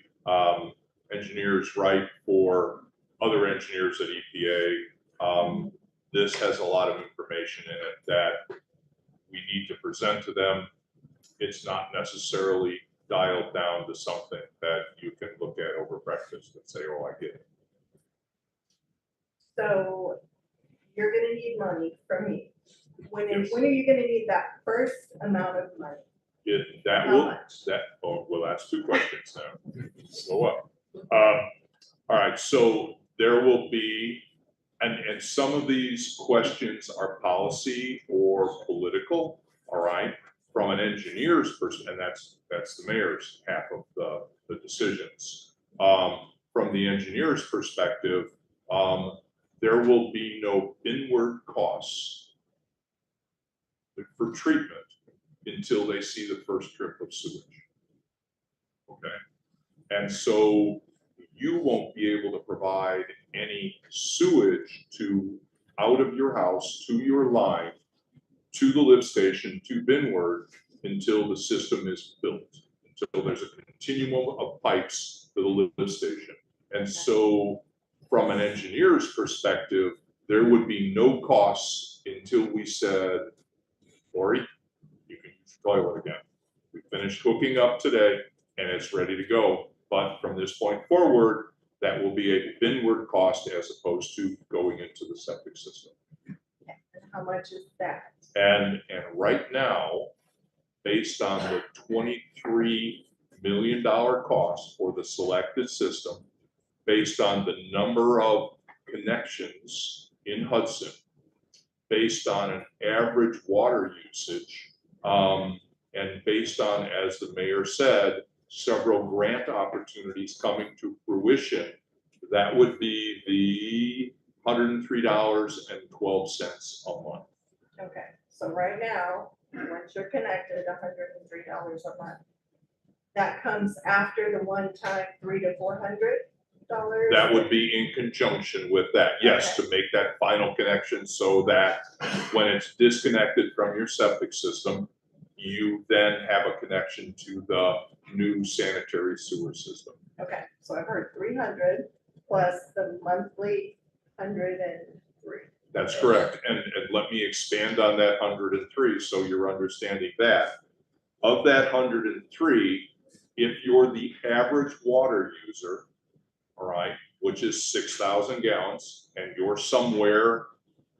Engineers write for other engineers at EPA. This has a lot of information in it that we need to present to them. It's not necessarily dialed down to something that you can look at over breakfast and say, oh, I get it. So you're gonna need money from me. When Yes. are you gonna need that first amount of money? That How will, much? well, that's 2 questions now. Go up. All right, so there will be, and some of these questions are policy or political, all right? From an engineer's perspective, and that's the mayor's half of the decisions. From the engineer's perspective, there will be no inward costs for treatment until they see the first trip of sewage. Okay, and so you won't be able to provide any sewage out of your house, to your line, to the lift station, to Binward, until the system is built, until there's a continuum of pipes to the lift station. And so from an engineer's perspective, there would be no costs until we said, Lori, you can use the toilet again. We finished hooking up today and it's ready to go. But from this point forward, that will be a Binward cost as opposed to going into the septic system. And how much is that? And right now, based on the $23 million cost for the selected system, based on the number of connections in Hudson, based on an average water usage, and based on, as the mayor said, several grant opportunities coming to fruition. That would be the $103.12 a month. Okay, so right now, once you're connected, $103 a month. That comes after the one-time $300 to $400? That would be in conjunction with that, yes, to make that final connection so that when it's disconnected from your septic system, you then have a connection to the new sanitary sewer system. Okay, so I've heard 300 plus the monthly 103. That's correct, and let me expand on that 103, so you're understanding that. Of that 103, if you're the average water user, all right, which is 6,000 gallons, and you're somewhere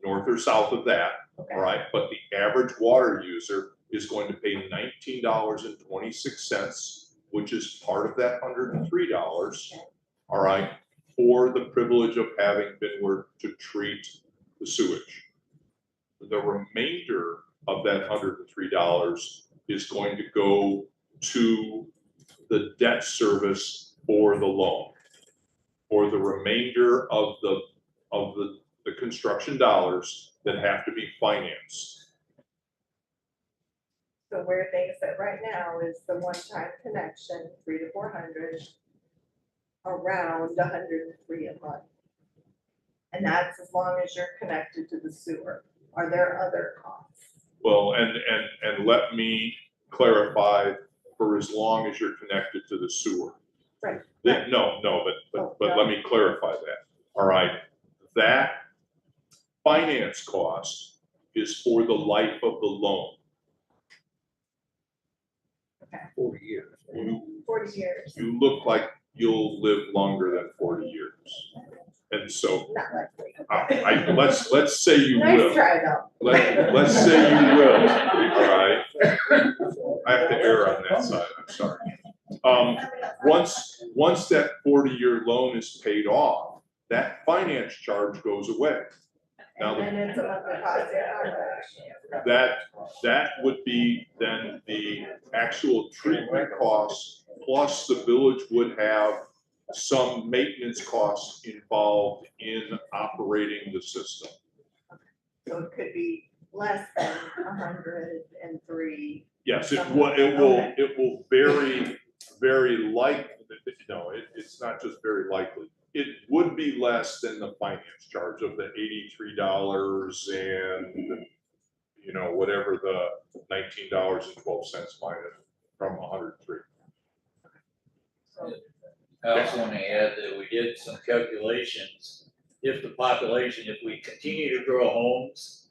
north or south of that, all right, but the average water user is going to pay $19.26, which is part of that $103, all right, for the privilege of having Binward to treat the sewage. The remainder of that $103 is going to go to the debt service for the loan, or the remainder of the construction dollars that have to be financed. So where things sit right now is the one-time connection, 300 to 400, around 103 a month. And that's as long as you're connected to the sewer. Are there other costs? Well, and let me clarify, for as long as you're connected to the sewer. Right. No, but let me clarify that. All right, that finance cost is for the life of the loan. 40 years. 40 years. You look like you'll live longer than 40 years. And so, Not likely. let's say you Nice will. try though. Let's say you will, all right? I have to err on that side, I'm sorry. Once that 40-year loan is paid off, that finance charge goes away. Now, And then it's a monthly deposit. that would be then the actual treatment costs, plus the village would have some maintenance costs involved in operating the system. So it could be less than 103. Yes, it will very likely, no, it's not just very likely. It would be less than the finance charge of the $83 and, you know, whatever the $19.12 minus from 103. I also want to add that we did some calculations. If the population, if we continue to grow homes,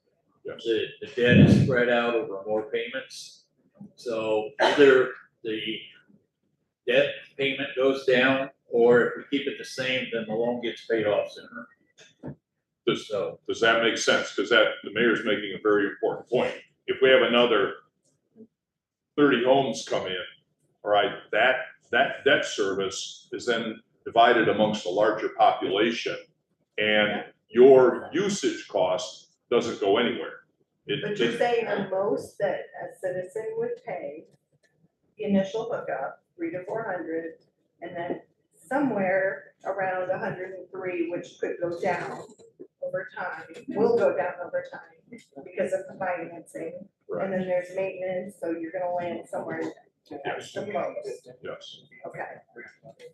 Yes. the debt is spread out over more payments. So either the debt payment goes down, or if we keep it the same, then the loan gets paid off sooner. Does that make sense? Because the mayor's making a very important point. If we have another 30 homes come in, all right, that debt service is then divided amongst a larger population, and your usage cost doesn't go anywhere. But you're saying the most that a citizen would pay, the initial hookup, 300 to 400, and then somewhere around 103, which could go down over time, will go down over time because of the financing. And then there's maintenance, so you're gonna land somewhere Yes. the most. Yes. Okay.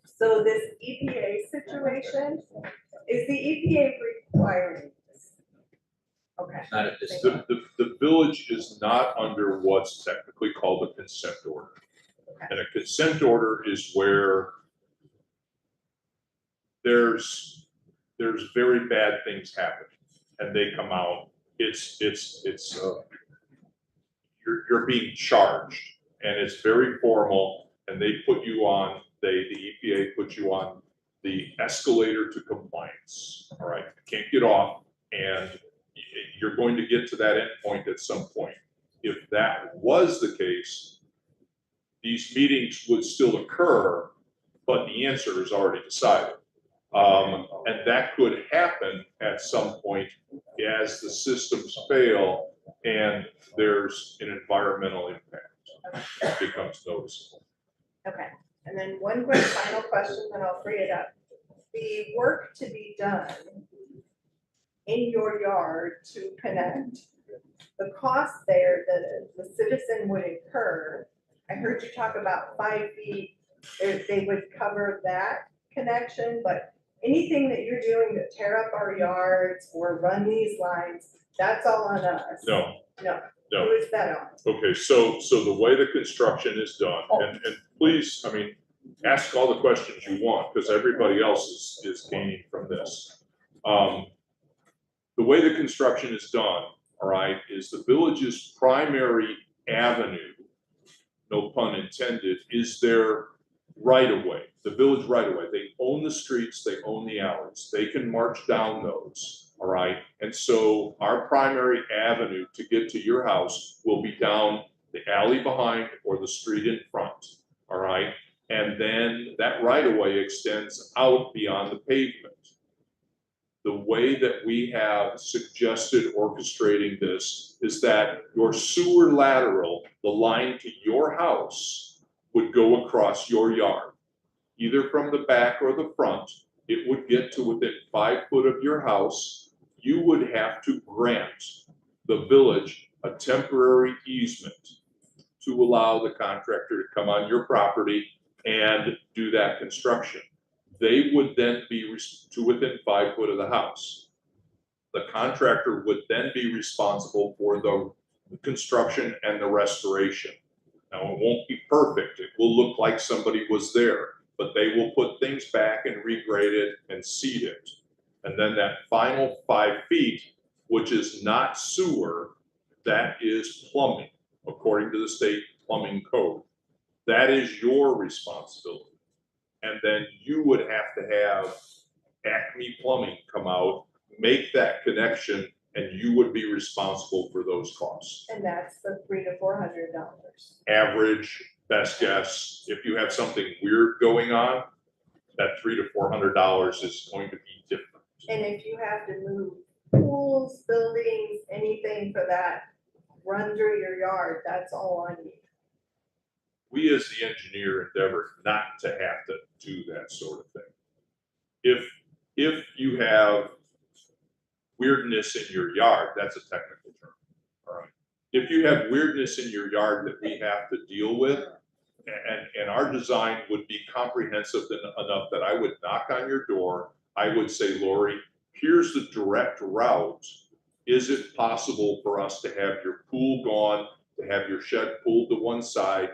So this EPA situation, is the EPA requiring this? Okay. Not at this time. The village is not under what's technically called a consent order. And a consent order is where there's very bad things happen and they come out. You're being charged, and it's very formal, and they put you on, the EPA puts you on the escalator to compliance. All right, you can't get off, and you're going to get to that end point at some point. if that was the case, these meetings would still occur, but the answer is already decided. And that could happen at some point as the systems fail and there's an environmental impact that becomes noticeable. Okay, and then one quick final question, then I'll free it up. The work to be done in your yard to connect, the cost there that the citizen would incur, I heard you talk about 5 feet, they would cover that connection, but anything that you're doing to tear up our yards or run these lines, that's all on us. No. No. No. Who is that on? Okay, so the way the construction is done, and please, I mean, ask all the questions you want, because everybody else is gaining from this. The way the construction is done, all right, is the village's primary avenue, no pun intended, is their right of way, the village right of way. They own the streets, they own the alleys, they can march down those, all right? And so our primary avenue to get to your house will be down the alley behind or the street in front, all right? And then that right of way extends out beyond the pavement. The way that we have suggested orchestrating this is that your sewer lateral, the line to your house, would go across your yard, either from the back or the front. It would get to within 5 foot of your house. You would have to grant the village a temporary easement to allow the contractor to come on your property and do that construction. They would then be to within 5 foot of the house. The contractor would then be responsible for the construction and the restoration. Now, it won't be perfect. It will look like somebody was there, but they will put things back and regrade it and seed it. And then that final 5 feet, which is not sewer, that is plumbing, according to the state plumbing code. That is your responsibility. And then you would have to have Acme Plumbing come out, make that connection, and you would be responsible for those costs. And that's the $300 to $400. Average, best guess, if you have something weird going on, that $300 to $400 is going to be different. And if you have to move pools, buildings, anything for that, run through your yard, that's all on you. We as the engineer endeavor not to have to do that sort of thing. If you have weirdness in your yard, that's a technical term, all right? If you have weirdness in your yard that we have to deal with, and our design would be comprehensive enough that I would knock on your door, I would say, Lori, here's the direct route. Is it possible for us to have your pool gone, to have your shed pulled to one side?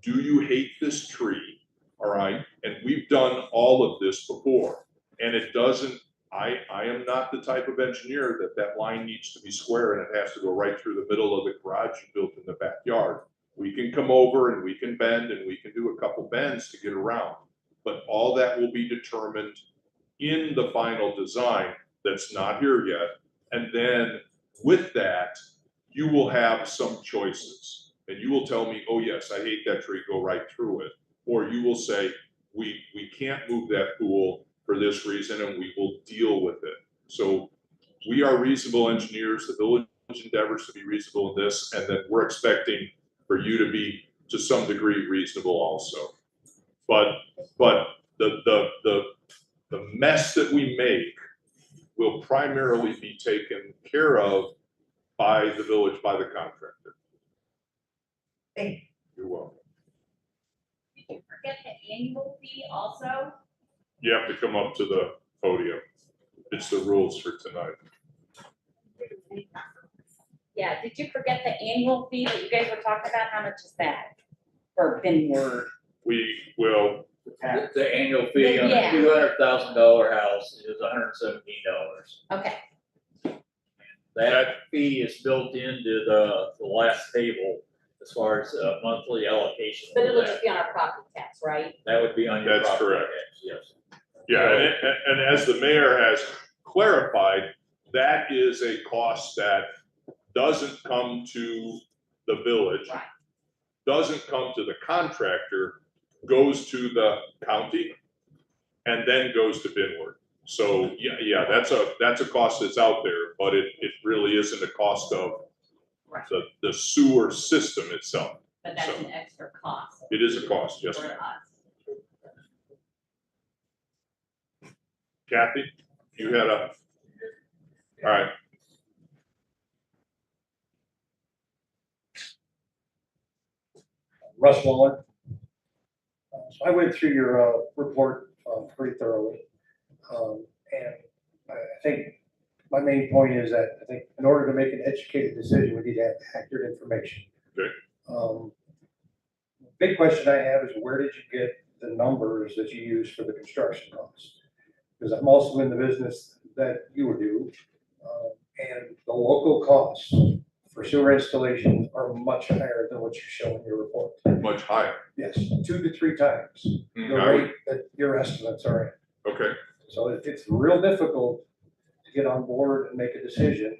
Do you hate this tree? All right, and we've done all of this before, and it doesn't, I am not the type of engineer that line needs to be square and it has to go right through the middle of the garage you built in the backyard. We can come over and we can bend and we can do a couple bends to get around, but all that will be determined in the final design that's not here yet. And then with that, you will have some choices. And you will tell me, oh yes, I hate that tree, go right through it. Or you will say, we can't move that pool for this reason and we will deal with it. So we are reasonable engineers, the village endeavors to be reasonable in this, and then we're expecting for you to be to some degree reasonable also. But the mess that we make will primarily be taken care of by the village, by the contractor. Thank you. You're welcome. Did you forget the annual fee also? You have to come up to the podium. It's the rules for tonight. Yeah, did you forget the annual fee that you guys were talking about? How much is that? For Benward? We will, The annual fee on a Yeah. $200,000 house is $117. Okay, That fee is built into the last table as far as monthly allocation. but of it'll that. just be on our property tax, right? That would be on your That's property correct. tax, yes. yeah, and as the mayor has clarified, that is a cost that doesn't come to the village, Right. doesn't come to the contractor, goes to the county, and then goes to Binward. So, yeah, that's a cost that's out there, but it really isn't a cost of Right. the sewer system itself. But that's So- an extra cost It is a cost, yes, for ma'am. us. Kathy, you had all right, Russ Waller. So I went through your report pretty thoroughly. And I think my main point is that I think in order to make an educated decision, we need to have accurate information. Okay. Big question I have is where did you get the numbers that you use for the construction costs? Because I'm also in the business that you would do. And the local costs for sewer installation are much higher than what you show in your report. much higher. Yes, 2 to 3 times the I would- rate that your estimates are in. Okay, So it's real difficult to get on board and make a decision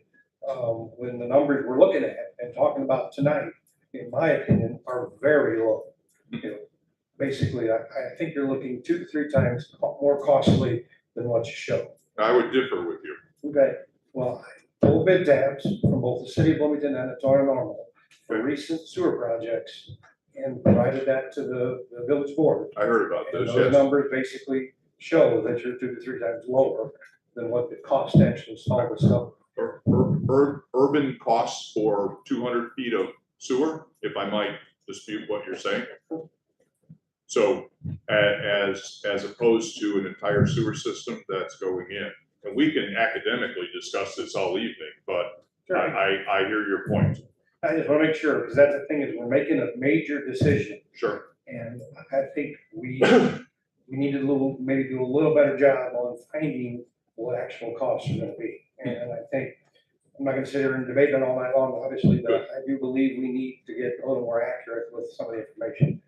when the numbers we're looking at and talking about tonight, in my opinion, are very low. You know, basically, I think you're looking 2 to 3 times more costly than what you show. I would differ with you. Okay, well, I pulled bid tabs from both the city of Bloomington and Atoya Normal for recent sewer projects and provided that to the village board. I heard about And this, those yes. numbers basically show that you're 2 to 3 times lower than what it costs to actually install the stuff. Urban costs for 200 feet of sewer, if I might dispute what you're saying. So as opposed to an entire sewer system that's going in. And we can academically discuss this all evening, but I hear your point. I just want to make sure, because that's the thing is we're making a major decision. Sure. And I think we need to maybe do a little better job on finding what actual costs are gonna be. And I think, I'm not gonna sit here and debate it all night long, obviously, but I do believe we need to get a little more accurate with some of the information.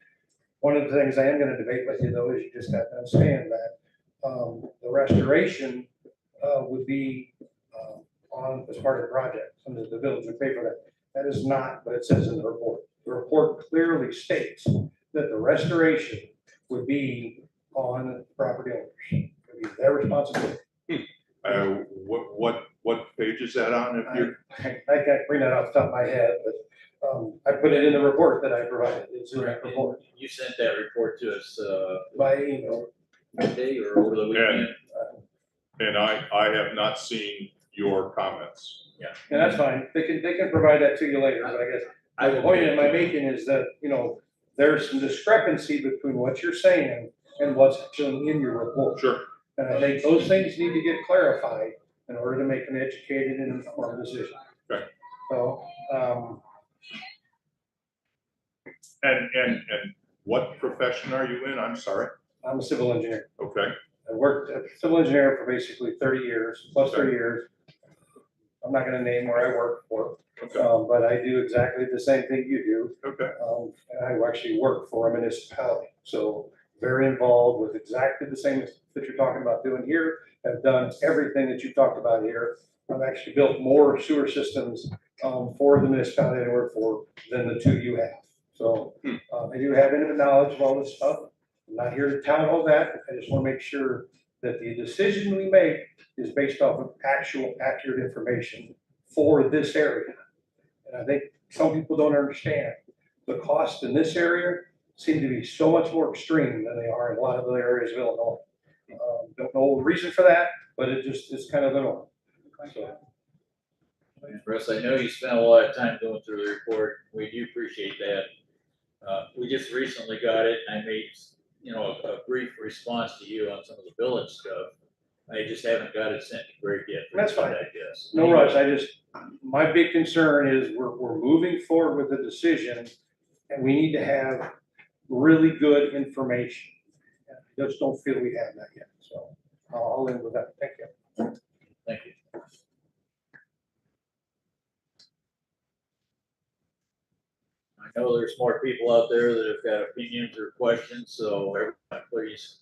One of the things I am gonna debate with you though, is you just have to understand that, the restoration, would be, on, as part of the project, and the village would pay for that. That is not what it says in the report. The report clearly states that the restoration would be on property owners. It would be their responsibility. What page is that on? If you I can't bring that off the top of my head, but I put it in the report that I provided. It's in that report You sent that report to us, by email. Monday or over the weekend? and I have not seen your comments. And that's fine. They can provide that to you later, but I guess I the will. point am I making is that, there's some discrepancy between what you're saying and what's actually in your report. Sure. And I think those things need to get clarified in order to make an educated and informed decision. Okay. So, And what profession are you in? I'm sorry. I'm a civil engineer. Okay. I worked as a civil engineer for basically 30 years, plus 30 years. I'm not gonna name where I work for, Okay. but I do exactly the same thing you do. Okay. And I actually work for a municipality, so very involved with exactly the same that you're talking about doing here. Have done everything that you talked about here. I've actually built more sewer systems for the municipality I work for than the 2 you have. So I do have intimate knowledge of all this stuff. I'm not here to tout all that. I just want to make sure that the decision we make is based off of actual accurate information for this area. And I think some people don't understand the costs in this area seem to be so much more extreme than they are in a lot of other areas of Illinois. Don't know the reason for that, but it just is kind of the norm. So, Russ, I know you spent a lot of time going through the report. We do appreciate that. We just recently got it. I made, a brief response to you on some of the village stuff. I just haven't got it sent to Greg yet. That's fine. I guess. no rush. My big concern is we're moving forward with the decision and we need to have really good information. I just don't feel we have that yet. So I'll end with that. Thank you. Thank you. I know there's more people out there that have got opinions or questions, so everyone, please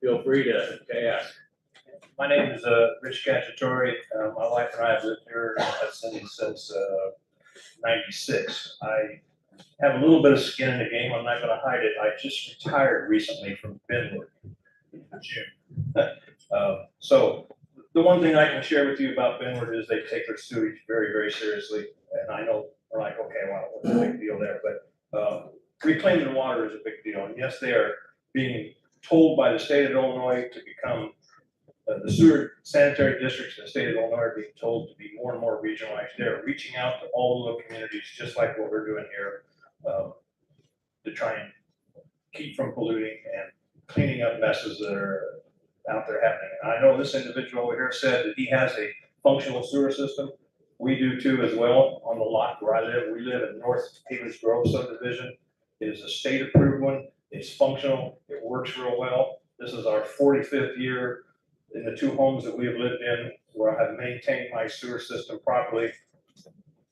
feel free to ask. My name is Rich Cacciatore. My wife and I have lived here in Hudson since '96. I have a little bit of skin in the game. I'm not gonna hide it. I just retired recently from Benwood in June. So the one thing I can share with you about Benwood is they take their sewage very, very seriously. And I know we're like, okay, well, what's the big deal there? But reclaiming water is a big deal. And yes, they are being told by the state of Illinois to become the sewer sanitary districts in the state of Illinois are being told to be more and more regionalized. They're reaching out to all the little communities, just like what we're doing here, to try and keep from polluting and cleaning up messes that are out there happening. And I know this individual over here said that he has a functional sewer system. We do too as well on the lot where I live. We live in North Havens Grove subdivision. It is a state approved one. It's functional. It works real well. This is our 45th year in the 2 homes that we have lived in where I have maintained my sewer system properly.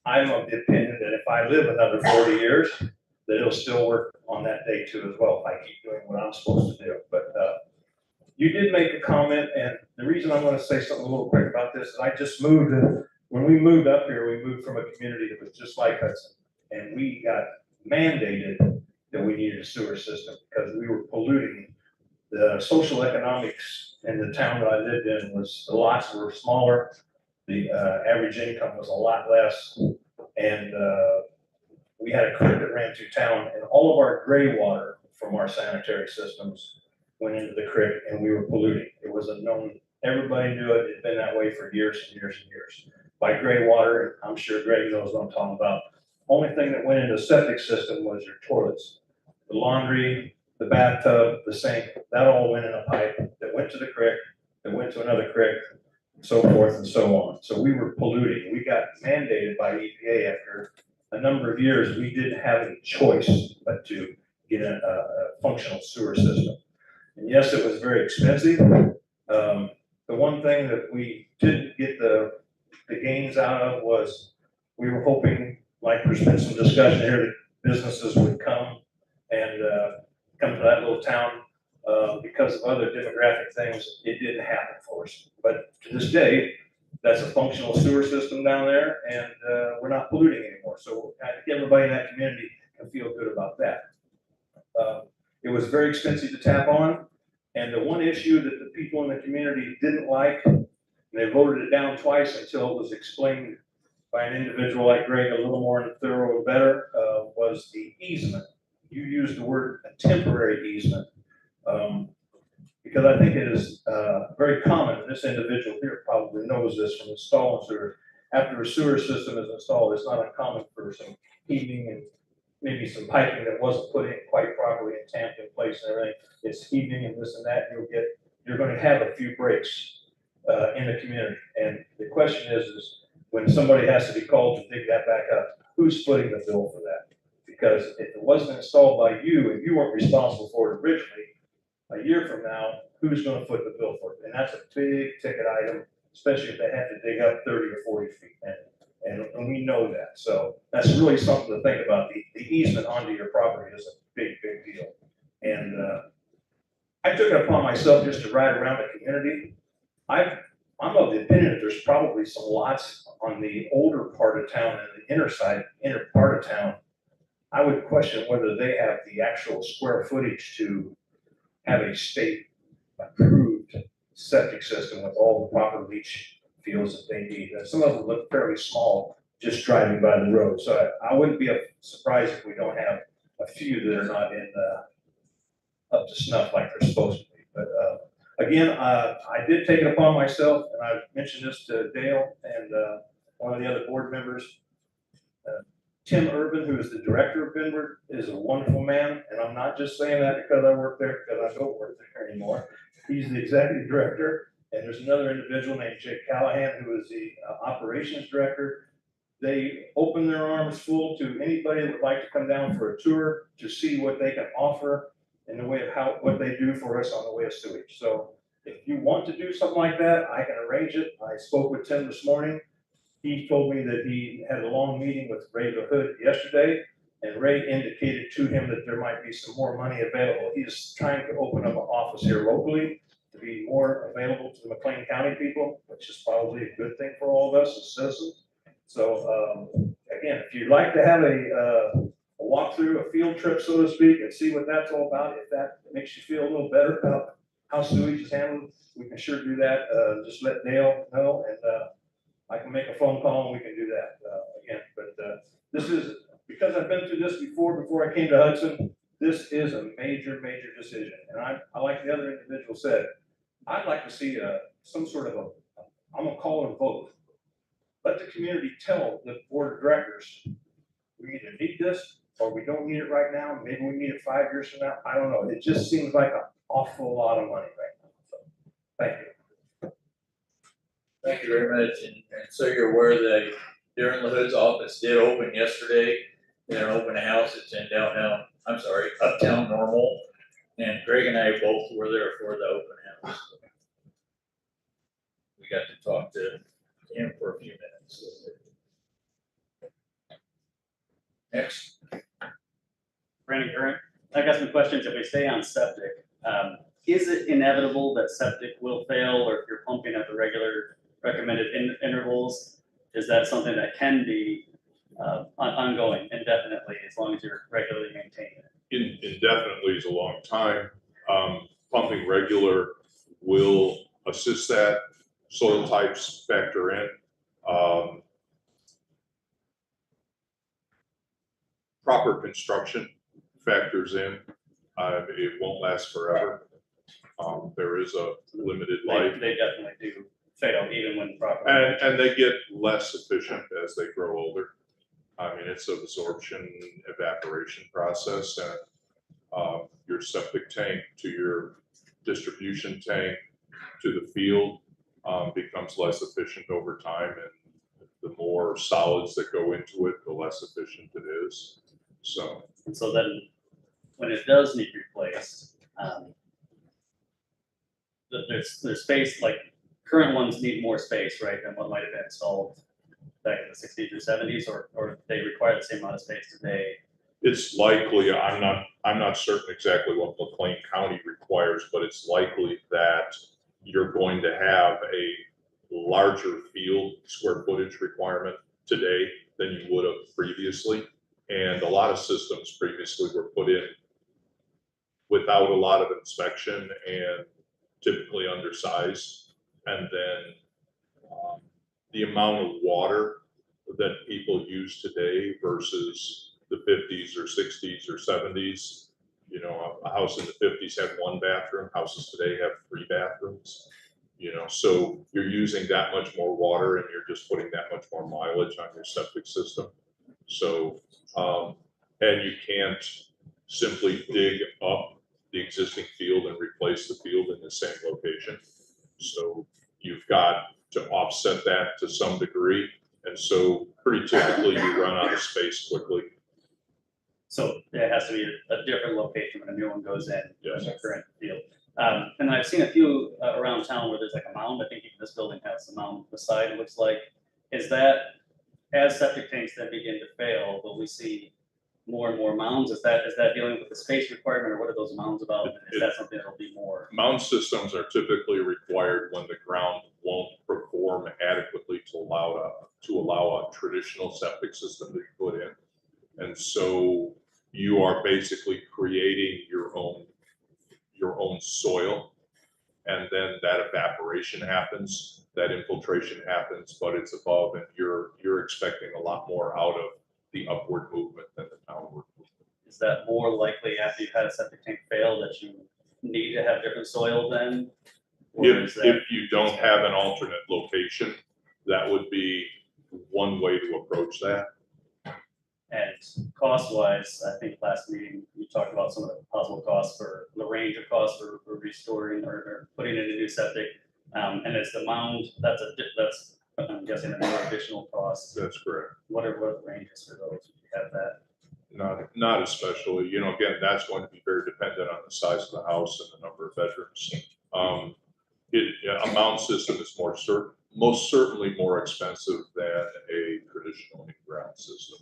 I'm of the opinion that if I live another 40 years, that it'll still work on that day too as well, if I keep doing what I'm supposed to do. But you did make a comment, and the reason I'm gonna say something a little quick about this is I just moved, and when we moved up here, we moved from a community that was just like Hudson, and we got mandated that we needed a sewer system because we were polluting. The social economics in the town that I lived in was the lots were smaller, the average income was a lot less, and we had a creek that ran through town, and all of our gray water from our sanitary systems went into the creek, and we were polluting. It was a known, everybody knew it. It'd been that way for years and years and years. By gray water, I'm sure Greg knows what I'm talking about. Only thing that went into the septic system was your toilets, the laundry, the bathtub, the sink. That all went in a pipe that went to the creek, that went to another creek, so forth and so on. So we were polluting. We got mandated by EPA after a number of years. We didn't have a choice but to get a functional sewer system. And yes, it was very expensive. The one thing that we didn't get the gains out of was we were hoping, like there's been some discussion here, that businesses would come and come to that little town. Because of other demographic things, it didn't happen for us. But to this day, that's a functional sewer system down there, and we're not polluting anymore. So I think everybody in that community can feel good about that. It was very expensive to tap on, and the one issue that the people in the community didn't like, and they voted it down twice until it was explained by an individual like Greg a little more thorough and better, was the easement. You used the word a temporary easement. Because I think it is very common, and this individual here probably knows this from installing sewer. After a sewer system is installed, it's not uncommon for some heaving and maybe some piping that wasn't put in quite properly and tamped in place and everything. It's heaving and this and that. You're going to have a few breaks in the community. And the question is when somebody has to be called to dig that back up, who's footing the bill for that? Because if it wasn't installed by you and you weren't responsible for it originally, a year from now, who's going to foot the bill for it? And that's a big ticket item, especially if they have to dig up 30 or 40 feet. And we know that. So that's really something to think about. The easement onto your property is a big, big deal. And I took it upon myself just to ride around the community. I'm of the opinion that there's probably some lots on the older part of town and the inner part of town. I would question whether they have the actual square footage to have a state approved septic system with all the proper leach fields that they need. And some of them look fairly small just driving by the road. So I wouldn't be surprised if we don't have a few that are not in up to snuff like they're supposed to be. But again, I did take it upon myself, and I mentioned this to Dale and one of the other board members. Tim Urban, who is the director of Benwood, is a wonderful man, and I'm not just saying that because I work there, because I don't work there anymore. He's the executive director, and there's another individual named Jake Callahan, who is the operations director. They open their arms full to anybody that would like to come down for a tour to see what they can offer in the way of what they do for us on the way of sewage. So if you want to do something like that, I can arrange it. I spoke with Tim this morning. He told me that he had a long meeting with Ray LaHood yesterday, and Ray indicated to him that there might be some more money available. He's trying to open up an office here locally to be more available to the McLean County people, which is probably a good thing for all of us as citizens. So again, if you'd like to have a walkthrough, a field trip, so to speak, and see what that's all about, if that makes you feel a little better about how sewage is handled, we can sure do that. Just let Dale know, and I can make a phone call and we can do that again. But this is, because I've been through this before I came to Hudson, this is a major, major decision. And I like the other individual said, I'd like to see some sort of I'm gonna call it a vote. Let the community tell the board of directors, we either need this or we don't need it right now. Maybe we need it 5 years from now. I don't know. It just seems like an awful lot of money right now. So, thank you. Thank you very much, and so you're aware that Darren LaHood's office did open yesterday. They're an open house, it's in Uptown Normal, and Greg and I both were there for the open house. We got to talk to him for a few minutes. Next. Brandon Curran, I got some questions. If we stay on septic, is it inevitable that septic will fail, or if you're pumping at the regular recommended intervals, is that something that can be ongoing indefinitely as long as you're regularly maintaining it? Indefinitely is a long time. Pumping regular will assist that. Soil types factor in. Proper construction factors in. It won't last forever. There is a limited life. They definitely do fail even when proper. And they get less efficient as they grow older. I mean, it's an absorption evaporation process, and your septic tank to your distribution tank to the field becomes less efficient over time, and the more solids that go into it, the less efficient it is. So, and so then when it does need replaced, there's space, like current ones need more space, right, than what might have been installed back in the 60s or 70s, or they require the same amount of space today. it's likely, I'm not certain exactly what McLean County requires, but it's likely that you're going to have a larger field square footage requirement today than you would have previously. And a lot of systems previously were put in without a lot of inspection and typically undersized. And then the amount of water that people use today versus the 50s or 60s or 70s, you know, a house in the 50s had 1 bathroom, houses today have 3 bathrooms, you know, so you're using that much more water and you're just putting that much more mileage on your septic system. So, and you can't simply dig up the existing field and replace the field in the same location. So you've got to offset that to some degree. And so pretty typically you run out of space quickly. So it has to be a different location when a new one goes in, Yes. the current field. And I've seen a few around town where there's like a mound. I think even this building has a mound on the side, it looks like. Is that, as septic tanks then begin to fail, will we see more and more mounds? Is that dealing with the space requirement, or what are those mounds about? And is that something that'll be more? Mound systems are typically required when the ground won't perform adequately to allow a traditional septic system to be put in. And so you are basically creating your own soil, and then that evaporation happens, that infiltration happens, but it's above, and you're expecting a lot more out of the upward movement than the downward movement. Is that more likely after you've had a septic tank fail that you need to have different soil then? Or is that? If you don't have an alternate location, that would be one way to approach that. And cost-wise, I think last meeting, you talked about some of the possible costs for the range of costs for restoring or putting in a new septic. And it's the mound, that's I'm guessing another additional cost. That's correct. What are the ranges for those? If you have that? Not especially, you know, again, that's going to be very dependent on the size of the house and the number of bedrooms. A mound system is most certainly more expensive than a traditional in-ground system.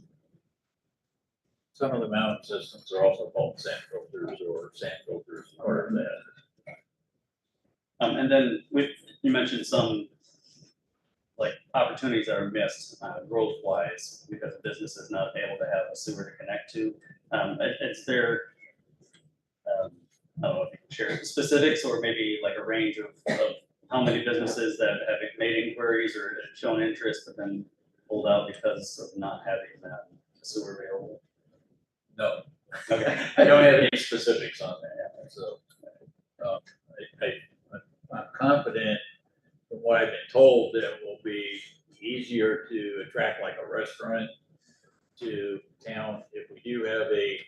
Some of the mountain systems are also called sand filters or sand filters, part of that. And then you mentioned some like opportunities that are missed, growth wise, because the business is not able to have a sewer to connect to. Is there, I don't know if you can share specifics or maybe like a range of how many businesses that have made inquiries or shown interest, but then pulled out because of not having sewer available? No, Okay. I don't have any specifics on that, so, I'm confident from what I've been told that it will be easier to attract like a restaurant to town if we do have a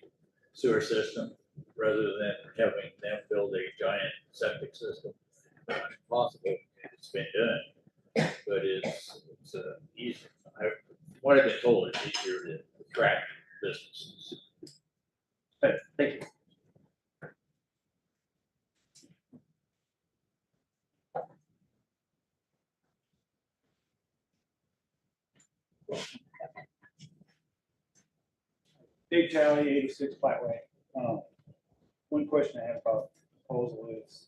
sewer system, rather than having them build a giant septic system. Possible, it's been done, but it's easy. What I've been told is easier to attract businesses. Okay, thank you. Dave Talley, 86 Flatway. One question I have about the proposal is,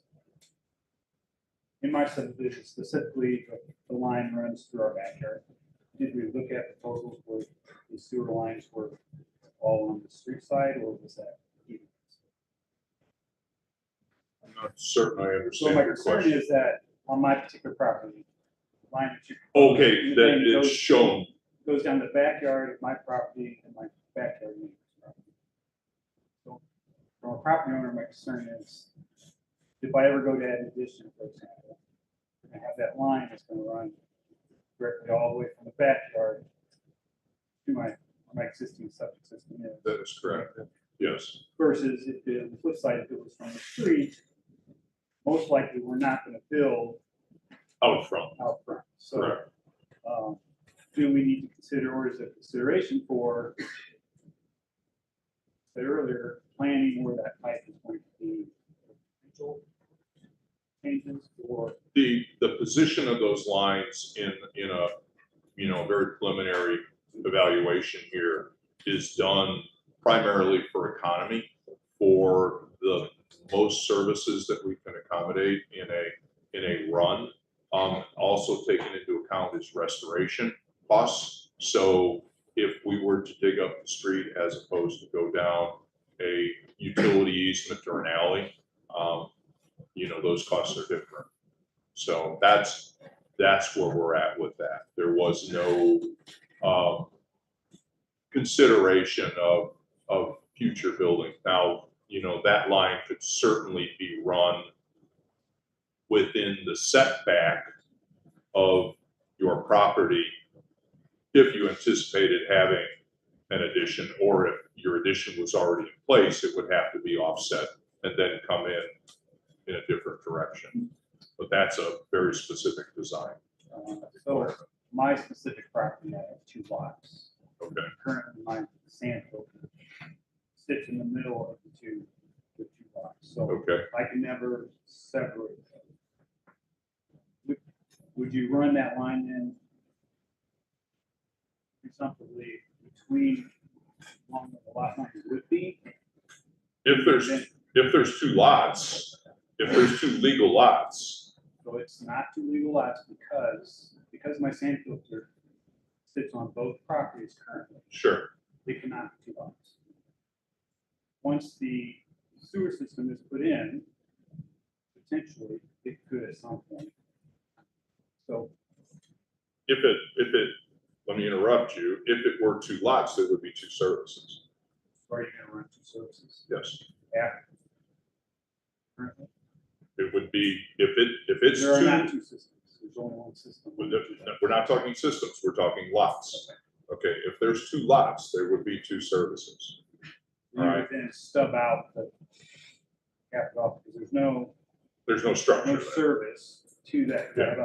in my subdivision specifically, the line runs through our backyard. Did we look at proposals where the sewer lines were all on the street side, or was that even? I'm not certain I So understand my your concern question. is that on my particular property, the line that you. Okay, the that line it's shown, goes down the backyard of my property and my backyard neighbor's property. So from a property owner, my concern is, if I ever go to add addition, for example, we're gonna have that line that's gonna run directly all the way from the backyard to my existing septic system is. that is correct, yes. Versus if the flip side, if it was from the street, most likely we're not gonna build Out front, out front. So correct. do we need to consider, or is there consideration for, said earlier, planning where that pipe is going to be? Potential changes or? The position of those lines in a, very preliminary evaluation here is done primarily for economy, for the most services that we can accommodate in a run. Also taken into account is restoration costs. So if we were to dig up the street as opposed to go down a utility easement or an alley, those costs are different. So that's where we're at with that. There was no consideration of future building. Now, that line could certainly be run within the setback of your property if you anticipated having an addition, or if your addition was already in place, it would have to be offset and then come in a different direction. But that's a very specific design. So my specific property, I have 2 lots. Okay. Currently, my sand filter sits in the middle of the two lots. So Okay. I can never separate them. Would you run that line then presumptively between along the lot line would be? If there's 2 lots, if there's 2 legal lots, So it's not 2 legal lots because my sand filter sits on both properties currently. sure. They cannot be 2 lots. Once the sewer system is put in, potentially it could at some point. So If it, let me interrupt you, if it were 2 lots, there would be 2 services. are you gonna run 2 services? Yes. After. Currently, It would be, if it's there are not 2, 2 systems, there's only 1 system. we're not talking systems, we're talking lots. Okay, if there's 2 lots, there would be 2 services. You would then stub out the capital, because there's no structure there. service to that. Yeah.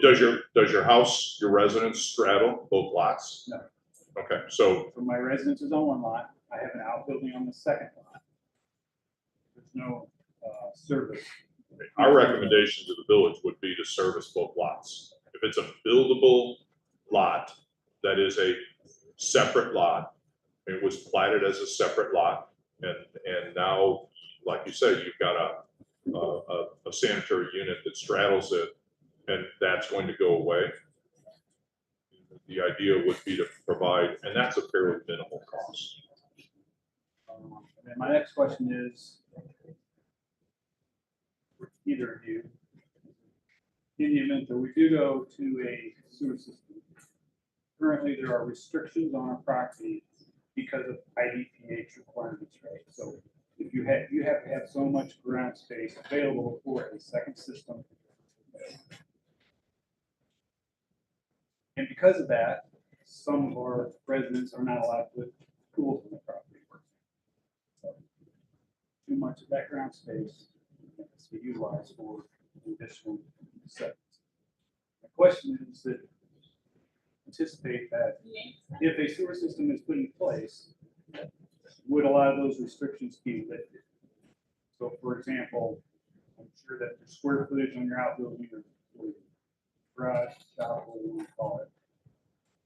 Does your house, your residence straddle both lots? No. Okay, so, So my residence is on 1 lot, I have an outbuilding on the 2nd lot. There's no service. our recommendation to the village would be to service both lots. If it's a buildable lot, that is a separate lot, it was platted as a separate lot, and now, like you said, you've got a sanitary unit that straddles it, and that's going to go away. the idea would be to provide, and that's a fairly minimal cost. And then my next question is, for either of you, in the event that we do go to a sewer system, currently there are restrictions on our property because of IDPH requirements, right? So if you have to have so much ground space available for a second system. And because of that, some of our residents are not allowed to put pools on the property. So, too much of that ground space has to be utilized for additional settings. The question is that anticipate that if a sewer system is put in place, would a lot of those restrictions be lifted? So for example, I'm sure that the square footage on your outbuilding or garage, shop, whatever you want to call it,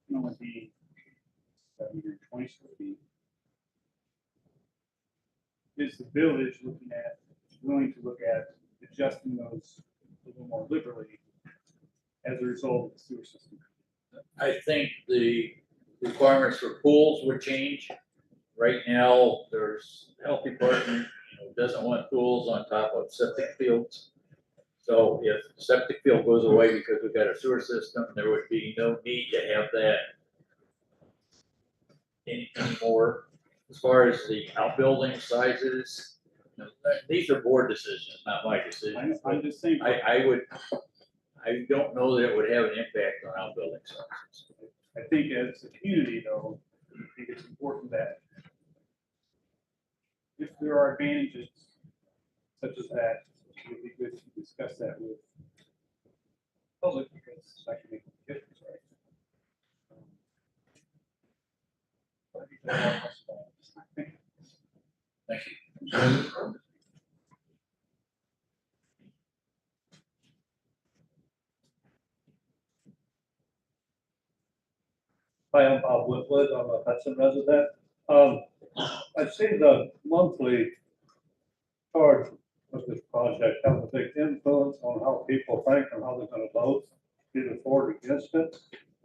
can only be 720 square feet. Is the village willing to look at adjusting those a little more liberally as a result of the sewer system? I think the requirements for pools would change. Right now, there's health department, doesn't want pools on top of septic fields. So if the septic field goes away because we've got a sewer system, there would be no need to have that anymore. As far as the outbuilding sizes, these are board decisions, not my decisions. I'm just saying. I don't know that it would have an impact on outbuilding sizes. I think as a community though, I think it's important that if there are advantages such as that, it would be good to discuss that with the public because that can make a difference, right? Thank you. Hi, I'm Bob Whitwood. I'm a Hudson resident. I've seen the monthly charge of this project have a big influence on how people think and how they're going to vote, either for or against it.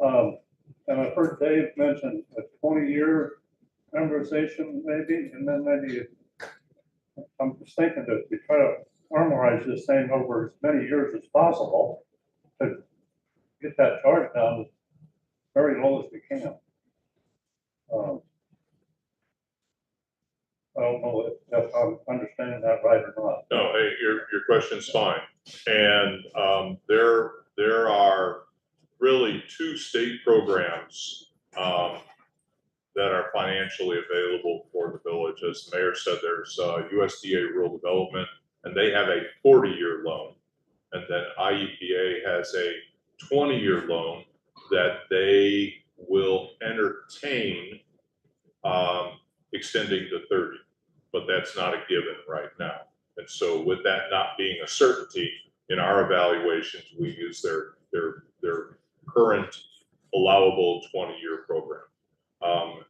And I've heard Dave mention a 20-year amortization maybe, and then maybe I'm just thinking that we try to normalize this thing over as many years as possible to get that charge down as very low as we can. I don't know if I'm understanding that right or not. No, hey, your question's fine. And there are really two state programs that are financially available for the village. As the mayor said, there's USDA Rural Development, and they have a 40-year loan. And then IEPA has a 20-year loan that they will entertain extending to 30, but that's not a given right now. And so with that not being a certainty, in our evaluations, we use their current allowable 20-year program.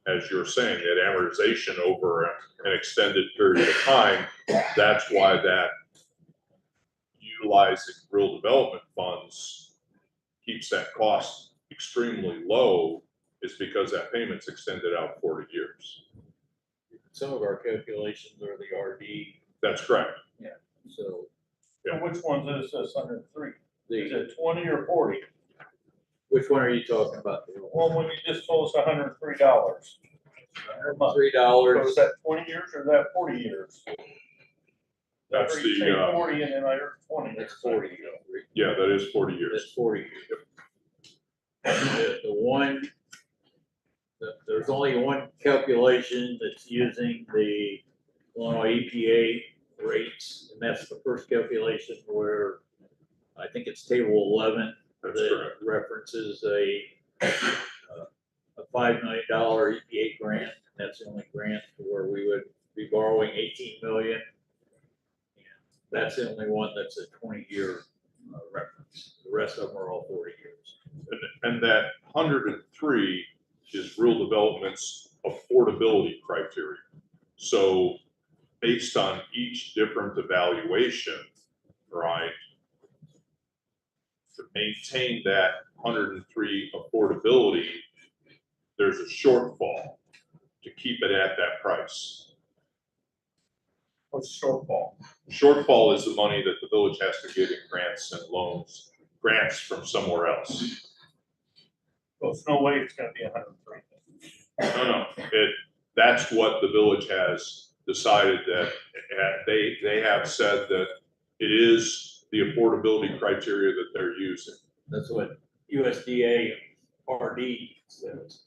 As you're saying, that amortization over an extended period of time, that's why that utilizing rural development funds keeps that cost extremely low, is because that payment's extended out 40 years. Some of our calculations are the RD. That's correct. Yeah. So. Yeah. Which ones is this under 3? Is The, it 20 or 40? which one are you talking about? Well, when you just told us $103 per month. $3. So is that 20 years or is that 40 years? That's I heard you say the 40 and then I heard 20. That's 40. yeah, that is 40 years. That's 40 years. There's only one calculation that's using the Illinois EPA rates, and that's the first calculation where I think it's table 11 That's that correct. references a $5 million EPA grant. That's the only grant where we would be borrowing 18 million. And that's the only one that's a 20-year reference. The rest of them are all 40 years. And that 103 is rural development's affordability criteria. So based on each different evaluation, right, to maintain that 103 affordability, there's a shortfall to keep it at that price. What's shortfall? Shortfall is the money that the village has to get in grants and loans, grants from somewhere else. Well, there's no way it's gonna be 103. No, that's what the village has decided, that they have said that it is the affordability criteria that they're using. That's what USDA RD says.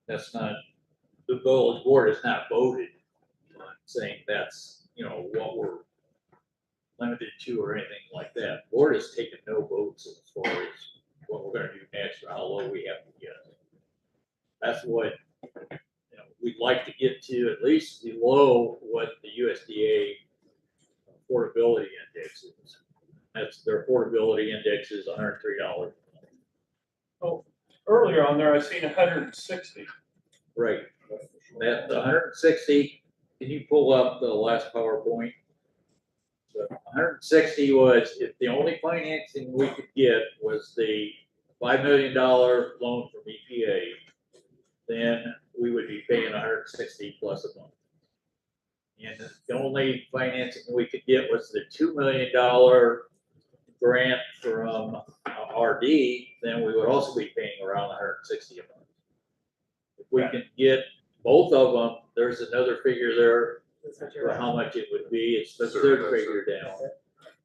That's not, the village board has not voted on saying that's, you know, what we're limited to or anything like that. Board has taken no votes as far as what we're gonna do next or how low we have to get. That's what, you know, we'd like to get to at least below what the USDA affordability index is. That's their affordability index is $103. Oh, earlier on there, I seen 160. Right. That, the 160, can you pull up the last PowerPoint? The 160 was, if the only financing we could get was the $5 million loan from EPA, then we would be paying 160 plus a month. And the only financing we could get was the $2 million grant from RD, then we would also be paying around 160 a month. If we can get both of them, there's another figure there for how much it would be. It's the third figure down.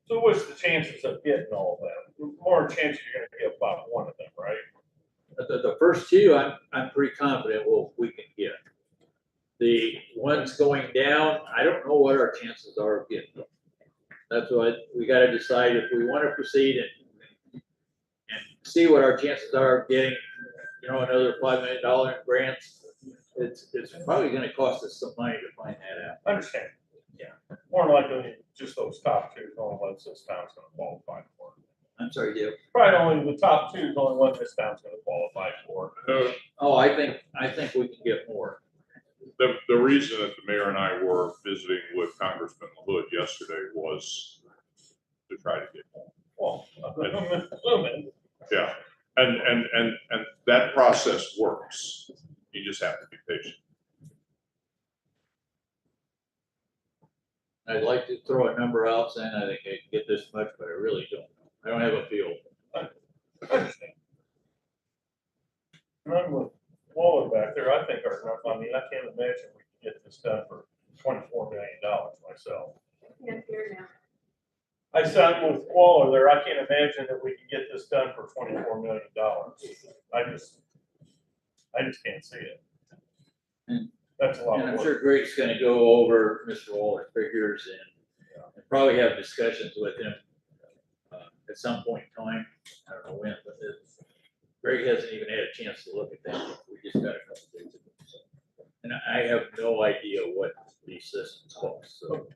So what's the chances of getting all of them? More chance you're gonna get about one of them, right? The first two, I'm pretty confident we can get. The ones going down, I don't know what our chances are of getting them. That's what we gotta decide if we wanna proceed and see what our chances are of getting, you know, another $5 million in grants. It's probably gonna cost us some money to find that out. I understand. Yeah. More likely, just those top two, is the only ones this town's gonna qualify for. I'm sorry, Dale. Probably only the top two is the only one this town's gonna qualify for. Oh, I think we can get more. The reason that the mayor and I were visiting with Congressman LaHood yesterday was to try to get more. Well, I'm assuming. Yeah, and that process works. You just have to be patient. I'd like to throw a number out saying I think I can get this much, but I really don't know. I don't have a feel. I understand. And I'm with Waller back there. I think I mean, I can't imagine we can get this done for $24 million myself. Can't hear now. I said I'm with Waller there. I can't imagine that we can get this done for $24 million. I just can't see it. That's a lot And of I'm work. sure Greg's gonna go over Mr. Waller's figures and probably have discussions with him at some point in time. I don't know when, but Greg hasn't even had a chance to look at that. We just got a couple days ago. So. And I have no idea what these systems cost, so.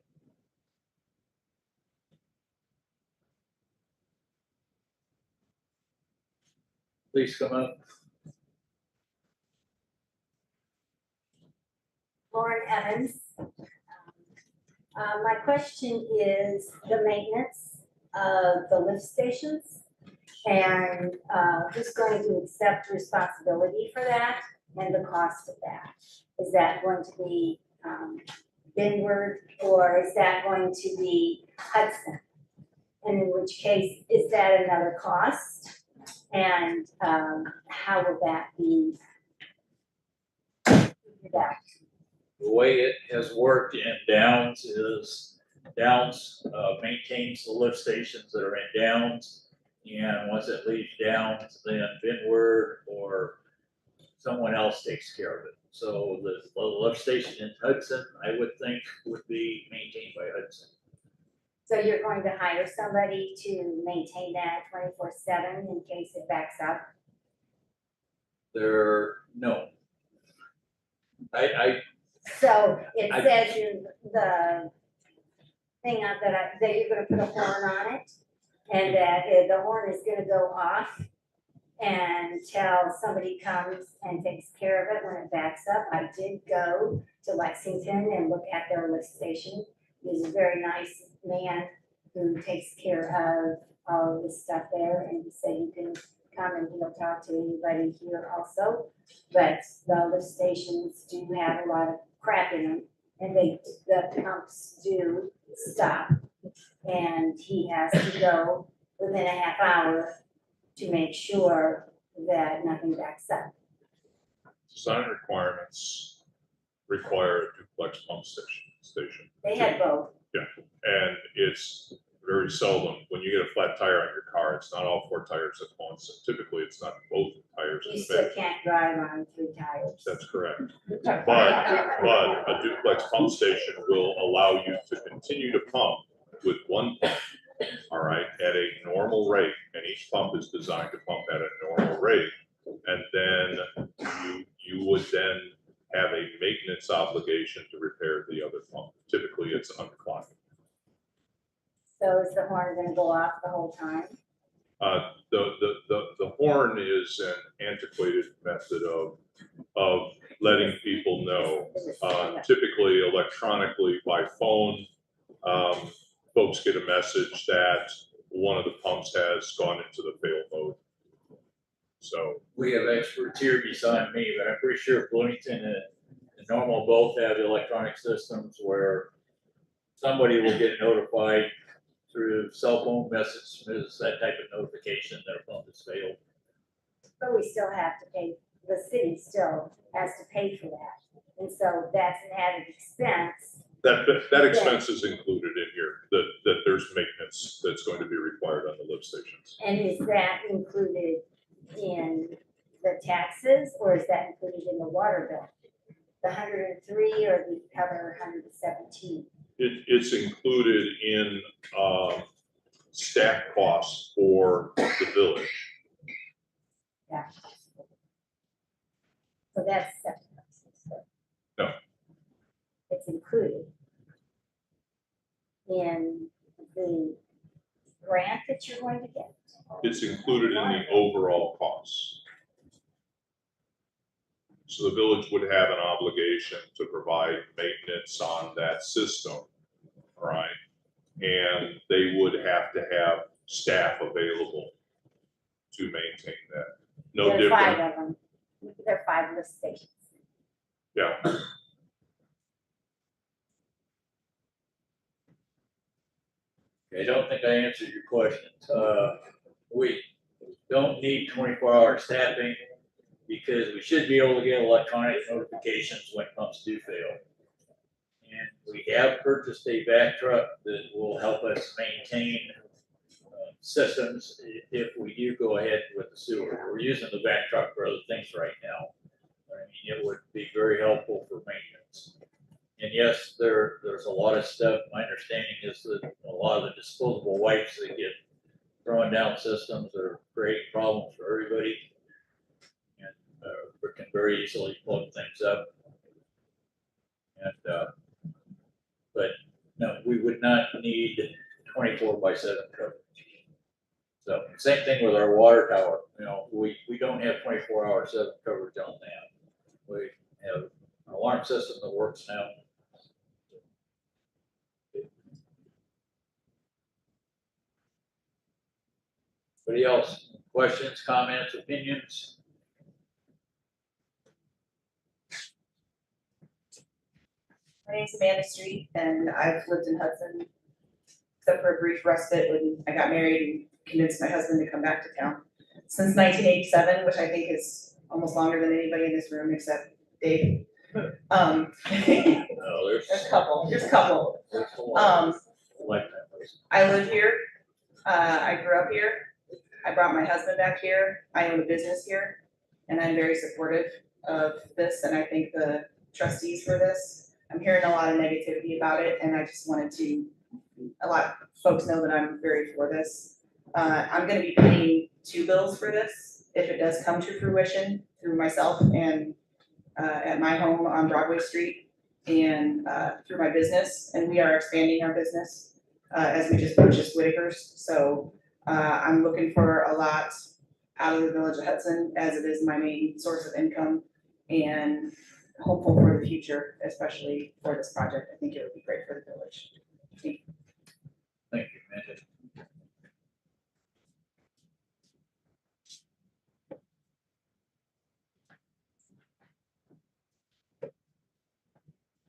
Please come up. Lauren Evans. My question is the maintenance of the lift stations and who's going to accept responsibility for that and the cost of that? Is that going to be Benward or is that going to be Hudson? And in which case, is that another cost? And how will that be figured out? The way it has worked in Downs is Downs maintains the lift stations that are in Downs. And once it leaves Downs, then Benward or someone else takes care of it. So the lift station in Hudson, I would think would be maintained by Hudson. So you're going to hire somebody to maintain that 24/7 in case it backs up? No. So it says in the thing that you're gonna put a horn on it, and that the horn is gonna go off until somebody comes and takes care of it when it backs up. I did go to Lexington and look at their lift station. He's a very nice man who takes care of all of this stuff there, and he said you can come and he'll talk to anybody here also. But the lift stations do have a lot of crap in them, and the pumps do stop. And he has to go within a half hour to make sure that nothing backs up. Design requirements require a duplex pump station. They had both. And it's very seldom, when you get a flat tire on your car, it's not all 4 tires at once. And typically, it's not both tires in You the still back. can't drive on 3 tires. That's correct. But a duplex pump station will allow you to continue to pump with one pump, all right, at a normal rate. And each pump is designed to pump at a normal rate. And then you would then have a maintenance obligation to repair the other pump. Typically, it's unclogged. So is the horn gonna go off the whole time? The horn is an antiquated method of letting people know. Typically electronically by phone, folks get a message that one of the pumps has gone into the fail mode. So We have experts here beside me, but I'm pretty sure Bloomington and Normal both have electronic systems where somebody will get notified through cell phone messages, that type of notification that a pump has failed. But we still have to pay, the city still has to pay for that. And so that's an added expense. that expense is included in here, that there's maintenance that's going to be required on the lift stations. And is that included in the taxes, or is that included in the water bill? The 103 or the other 117? It's included in staff costs for the village. Yeah. So that's separate. No. It's included in the grant that you're going to get. It's included in the overall costs. So the village would have an obligation to provide maintenance on that system, right? And they would have to have staff available to maintain that. No There are 5 different, of them. There are 5 lift stations. yeah. I don't think I answered your questions. We don't need 24-hour staffing because we should be able to get electronic notifications when pumps do fail. And we have purchased a vac truck that will help us maintain systems if we do go ahead with the sewer. We're using the vac truck for other things right now. I mean, it would be very helpful for maintenance. And yes, there's a lot of stuff. My understanding is that a lot of the disposable wipes that get thrown down systems are creating problems for everybody. And we can very easily plug things up. And but no, we would not need 24/7 coverage. So same thing with our water tower. You know, we don't have 24/7 coverage on that. We have an alarm system that works now. Anybody else? Questions, comments, opinions? My name's Amanda Street and I've lived in Hudson, except for a brief respite when I got married and convinced my husband to come back to town. Since 1987, which I think is almost longer than anybody in this room except Dave. No, there's There's a couple. there's a lot. Lifetime. I live here. I grew up here. I brought my husband back here. I own a business here. And I'm very supportive of this and I thank the trustees for this. I'm hearing a lot of negativity about it and I just wanted to, a lot of folks know that I'm very for this. I'm gonna be paying 2 bills for this if it does come to fruition through myself and at my home on Broadway Street and through my business. And we are expanding our business as we just purchased Whitaker's. So I'm looking for a lot out of the Village of Hudson as it is my main source of income and hopeful for the future, especially for this project. I think it would be great for the village. Thank you, Amanda.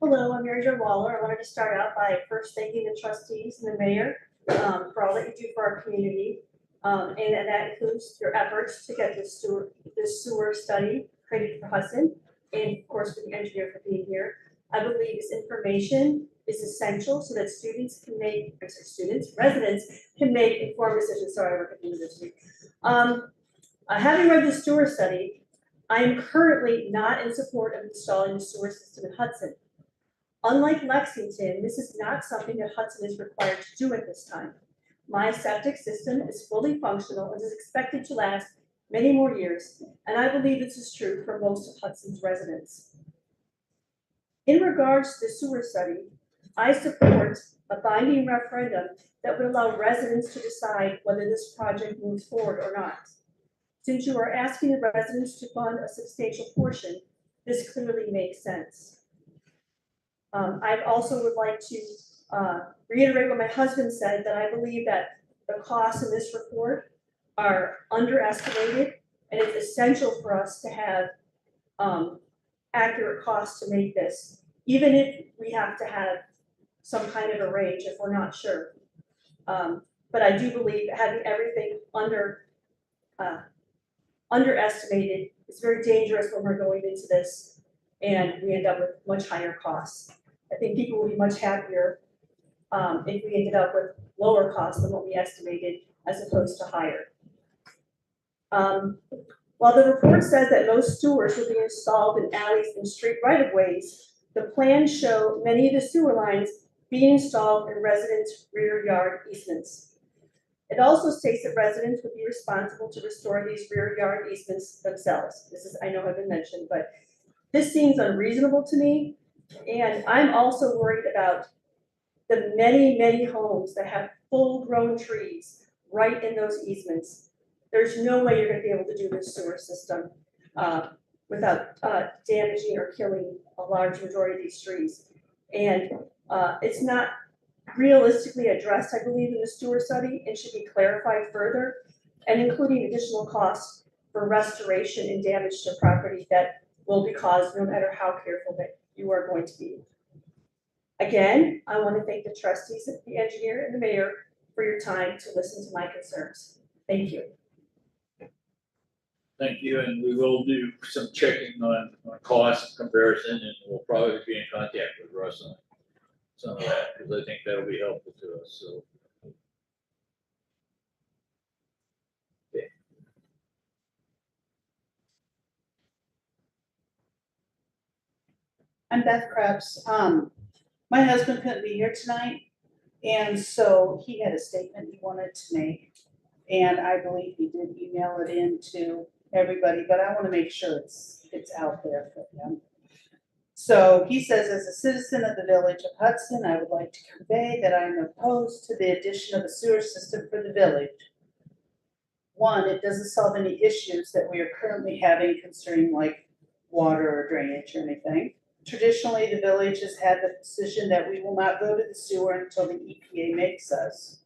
Hello, I'm Mary Jo Waller. I wanted to start out by first thanking the trustees and the mayor for all that you do for our community. And that includes your efforts to get this sewer study created for Hudson, and of course for the engineer for being here. I believe this information is essential so that residents can make informed decisions. Sorry, I work at the university. Having read the sewer study, I am currently not in support of installing a sewer system in Hudson. Unlike Lexington, this is not something that Hudson is required to do at this time. My septic system is fully functional and is expected to last many more years, and I believe this is true for most of Hudson's residents. In regards to the sewer study, I support a binding referendum that would allow residents to decide whether this project moves forward or not. Since you are asking the residents to fund a substantial portion, this clearly makes sense. I also would like to reiterate what my husband said, that I believe that the costs in this report are underestimated, and it's essential for us to have accurate costs to make this, even if we have to have some kind of a range if we're not sure. But I do believe having everything underestimated is very dangerous when we're going into this and we end up with much higher costs. I think people will be much happier if we ended up with lower costs than what we estimated as opposed to higher. While the report says that most sewers will be installed in alleys and street right-of-ways, the plans show many of the sewer lines being installed in residents' rear yard easements. It also states that residents would be responsible to restore these rear yard easements themselves. This is, I know, have been mentioned, but this seems unreasonable to me. And I'm also worried about the many, many homes that have full-grown trees right in those easements. There's no way you're gonna be able to do this sewer system without damaging or killing a large majority of these trees. And it's not realistically addressed, I believe, in the sewer study, and should be clarified further, and including additional costs for restoration and damage to property that will be caused no matter how careful that you are going to be. Again, I want to thank the trustees, the engineer, and the mayor for your time to listen to my concerns. Thank you. Thank you, and we will do some checking on cost comparison, and we'll probably be in contact with Russ on some of that, because I think that'll be helpful to us, so. Okay. I'm Beth Krebs. My husband couldn't be here tonight, and so he had a statement he wanted to make. And I believe he did email it in to everybody, but I want to make sure it's out there for him. So he says, as a citizen of the village of Hudson, I would like to convey that I am opposed to the addition of a sewer system for the village. One, it doesn't solve any issues that we are currently having concerning like water or drainage or anything. Traditionally, the village has had the position that we will not go to the sewer until the EPA makes us.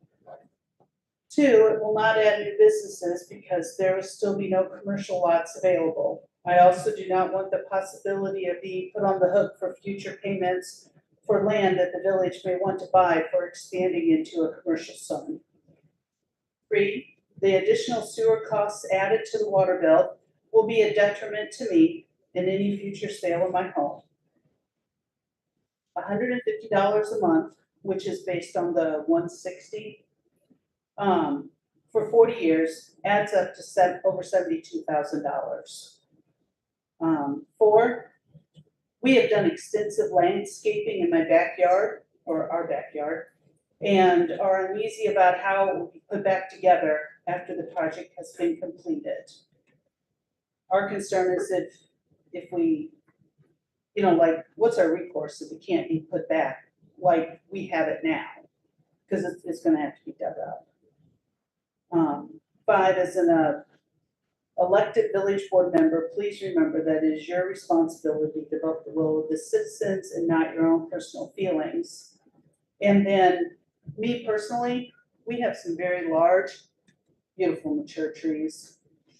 Two, it will not add new businesses because there will still be no commercial lots available. I also do not want the possibility of being put on the hook for future payments for land that the village may want to buy for expanding into a commercial zone. Three, the additional sewer costs added to the water bill will be a detriment to me in any future sale of my home. $150 a month, which is based on the 160, for 40 years, adds up to over $72,000. Four, we have done extensive landscaping in my backyard, or our backyard, and are uneasy about how it will be put back together after the project has been completed. Our concern is if we, you know, like, what's our recourse if it can't be put back like we have it now? Because it's gonna have to be dug up. 5, as an elected village board member, please remember that it is your responsibility to vote the will of the citizens and not your own personal feelings. And then me personally, we have some very large, beautiful mature trees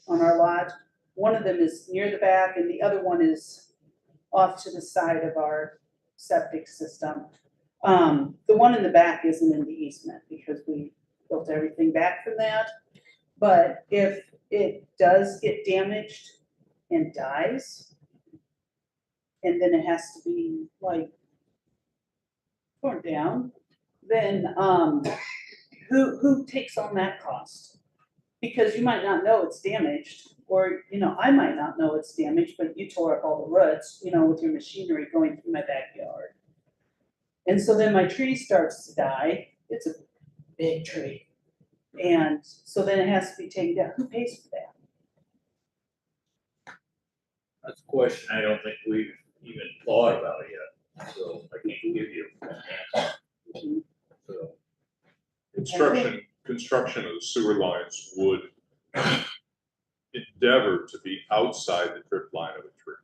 on our lot. One of them is near the back and the other one is off to the side of our septic system. The one in the back isn't in the easement because we built everything back from that. But if it does get damaged and dies, and then it has to be like torn down, then, who takes on that cost? Because you might not know it's damaged, or, you know, I might not know it's damaged, but you tore up all the roots, you know, with your machinery going through my backyard. And so then my tree starts to die, it's a big tree. And so then it has to be taken down, who pays for that? That's a question I don't think we've even thought about yet, so I can't give you an answer. So, Construction of the sewer lines would endeavor to be outside the drip line of a tree.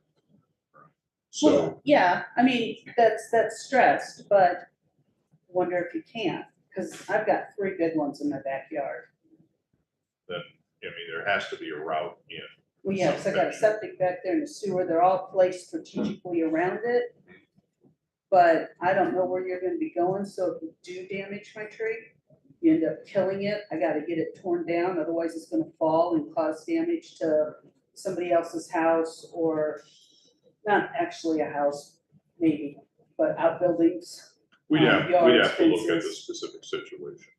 So, Well, yeah, I mean, that's stressed, but wonder if you can, because I've got 3 good ones in my backyard. then, I mean, there has to be a route in. Well, yeah, 'cause I got a septic back there and a sewer, they're all placed strategically around it. But I don't know where you're gonna be going, so if you do damage my tree, you end up killing it, I gotta get it torn down, otherwise it's gonna fall and cause damage to somebody else's house, or not actually a house, maybe, but outbuildings. We'd have yards, to look at the fences. specific situation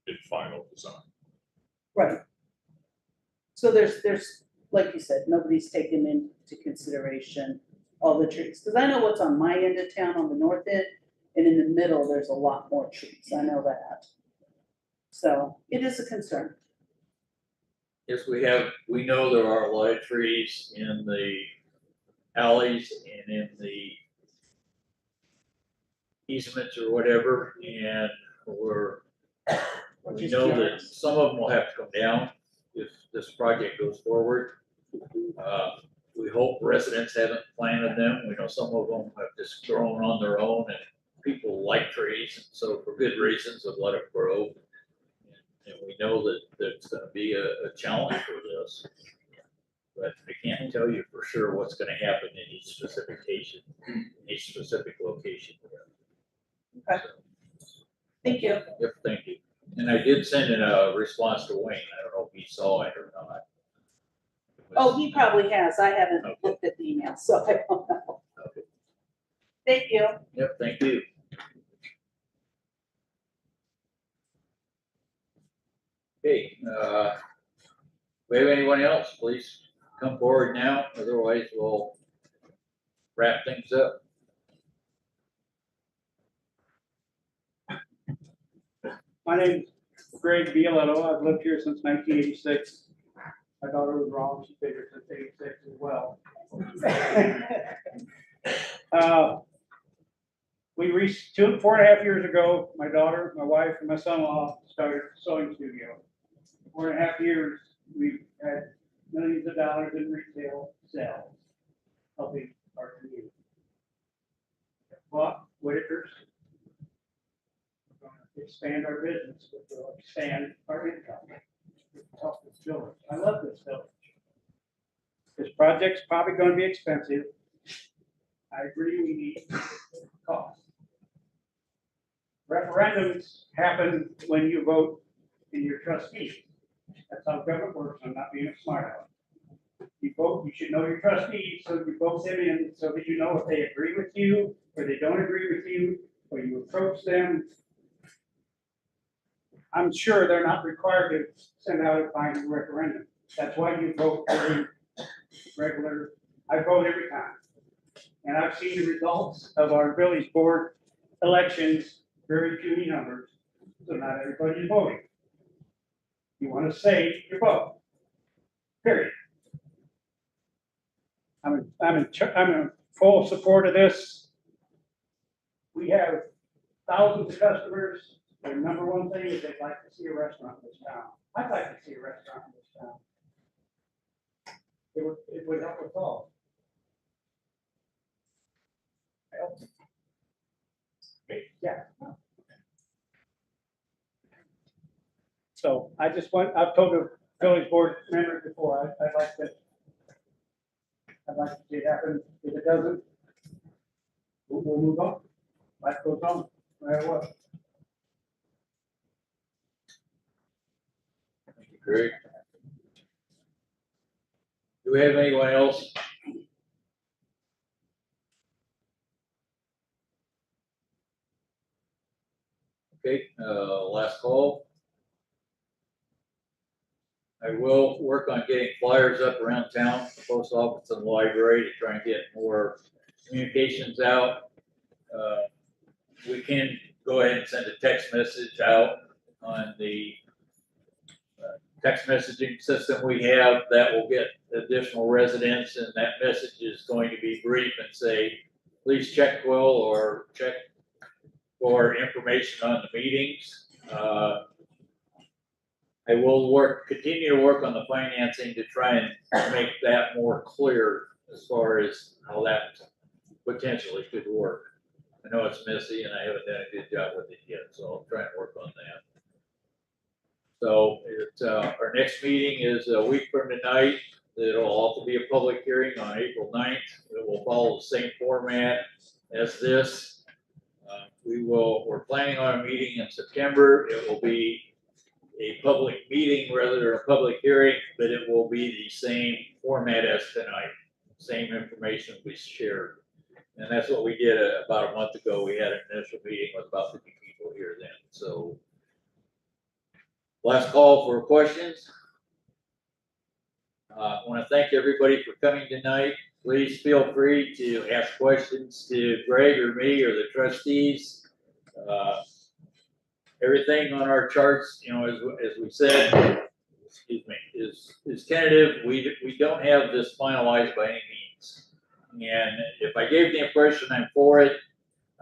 in final design. Right. So there's, like you said, nobody's taken into consideration all the trees, because I know what's on my end of town on the north end, and in the middle, there's a lot more trees, I know that. So it is a concern. yes, we know there are a lot of trees in the alleys and in the easements or whatever, and we know that some of them will have to come down if this project goes forward. We hope residents haven't planted them. We know some of them have just grown on their own, and people like trees, and so for good reasons have let it grow. And we know that there's gonna be a challenge for this. But I can't tell you for sure what's gonna happen in each specific location. Okay. Thank you. Yep, thank you. And I did send in a response to Wayne. I don't know if he saw it or not. Oh, he probably has, I haven't looked at the email, so I don't know. Okay. Thank you. Yep, thank you. Okay, we have anyone else, please come forward now, otherwise we'll wrap things up. My name's Greg Bialetto. I've lived here since 1986. My daughter was wrong. She figured since 86 as well. We reached 4.5 years ago, my daughter, my wife, and my son-in-law started a sewing studio. 4.5 years, we've had millions of dollars in retail sales, helping our community. Bought Whitaker's. We're going to expand our business, but we'll expand our income. Help this village. I love this village. This project's probably going to be expensive. I agree we need cost. Referendums happen when you vote in your trustees. That's how government works. I'm not being a smart aleck. You vote, you should know your trustees, so you vote them in so that you know if they agree with you or they don't agree with you, or you approach them. I'm sure they're not required to send out a binding referendum. That's why you vote every regular, I vote every time. And I've seen the results of our village board elections, very puny numbers, so not everybody is voting. You want to save your vote, period. I'm in full support of this. We have thousands of customers. The number one thing is they'd like to see a restaurant in this town. I'd like to see a restaurant in this town. It would help us all. Yeah. So I've told the village board members before, I'd like to see it happen. If it doesn't, we'll move on. Life goes on, no matter what. Thank you, Greg. Do we have anyone else? Okay, last call. I will work on getting flyers up around town, the post office and the library to try and get more communications out. We can go ahead and send a text message out on the text messaging system we have that will get additional residents, and that message is going to be brief and say, please check Will or check for information on the meetings. I will continue to work on the financing to try and make that more clear as far as how that potentially could work. I know it's messy and I haven't done a good job with it yet, so I'll try and work on that. So it's, our next meeting is a week from tonight. It'll also be a public hearing on April 9th. It will follow the same format as this. We're planning on a meeting in September. It will be a public meeting rather than a public hearing, but it will be the same format as tonight. Same information we shared. And that's what we did about a month ago. We had an initial meeting with about 50 people here then. So last call for questions. I want to thank everybody for coming tonight. Please feel free to ask questions to Greg or me or the trustees. Everything on our charts, you know, as we said, excuse me, is tentative. We don't have this finalized by any means. And if I gave the impression I'm for it,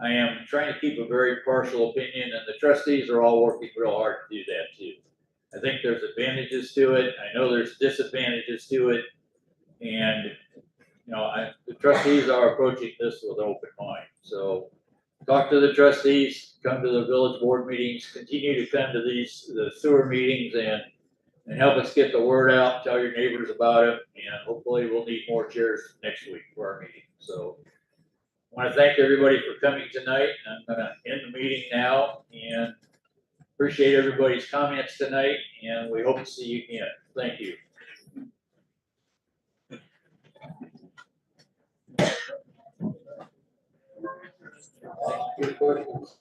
I am trying to keep a very partial opinion, and the trustees are all working real hard to do that too. I think there's advantages to it. I know there's disadvantages to it. And, you know, the trustees are approaching this with an open mind. So talk to the trustees, come to the village board meetings, continue to come to the sewer meetings and help us get the word out, tell your neighbors about it, and hopefully we'll need more chairs next week for our meeting. So I want to thank everybody for coming tonight. I'm going to end the meeting now and appreciate everybody's comments tonight, and we hope to see you again. Thank you. Good questions.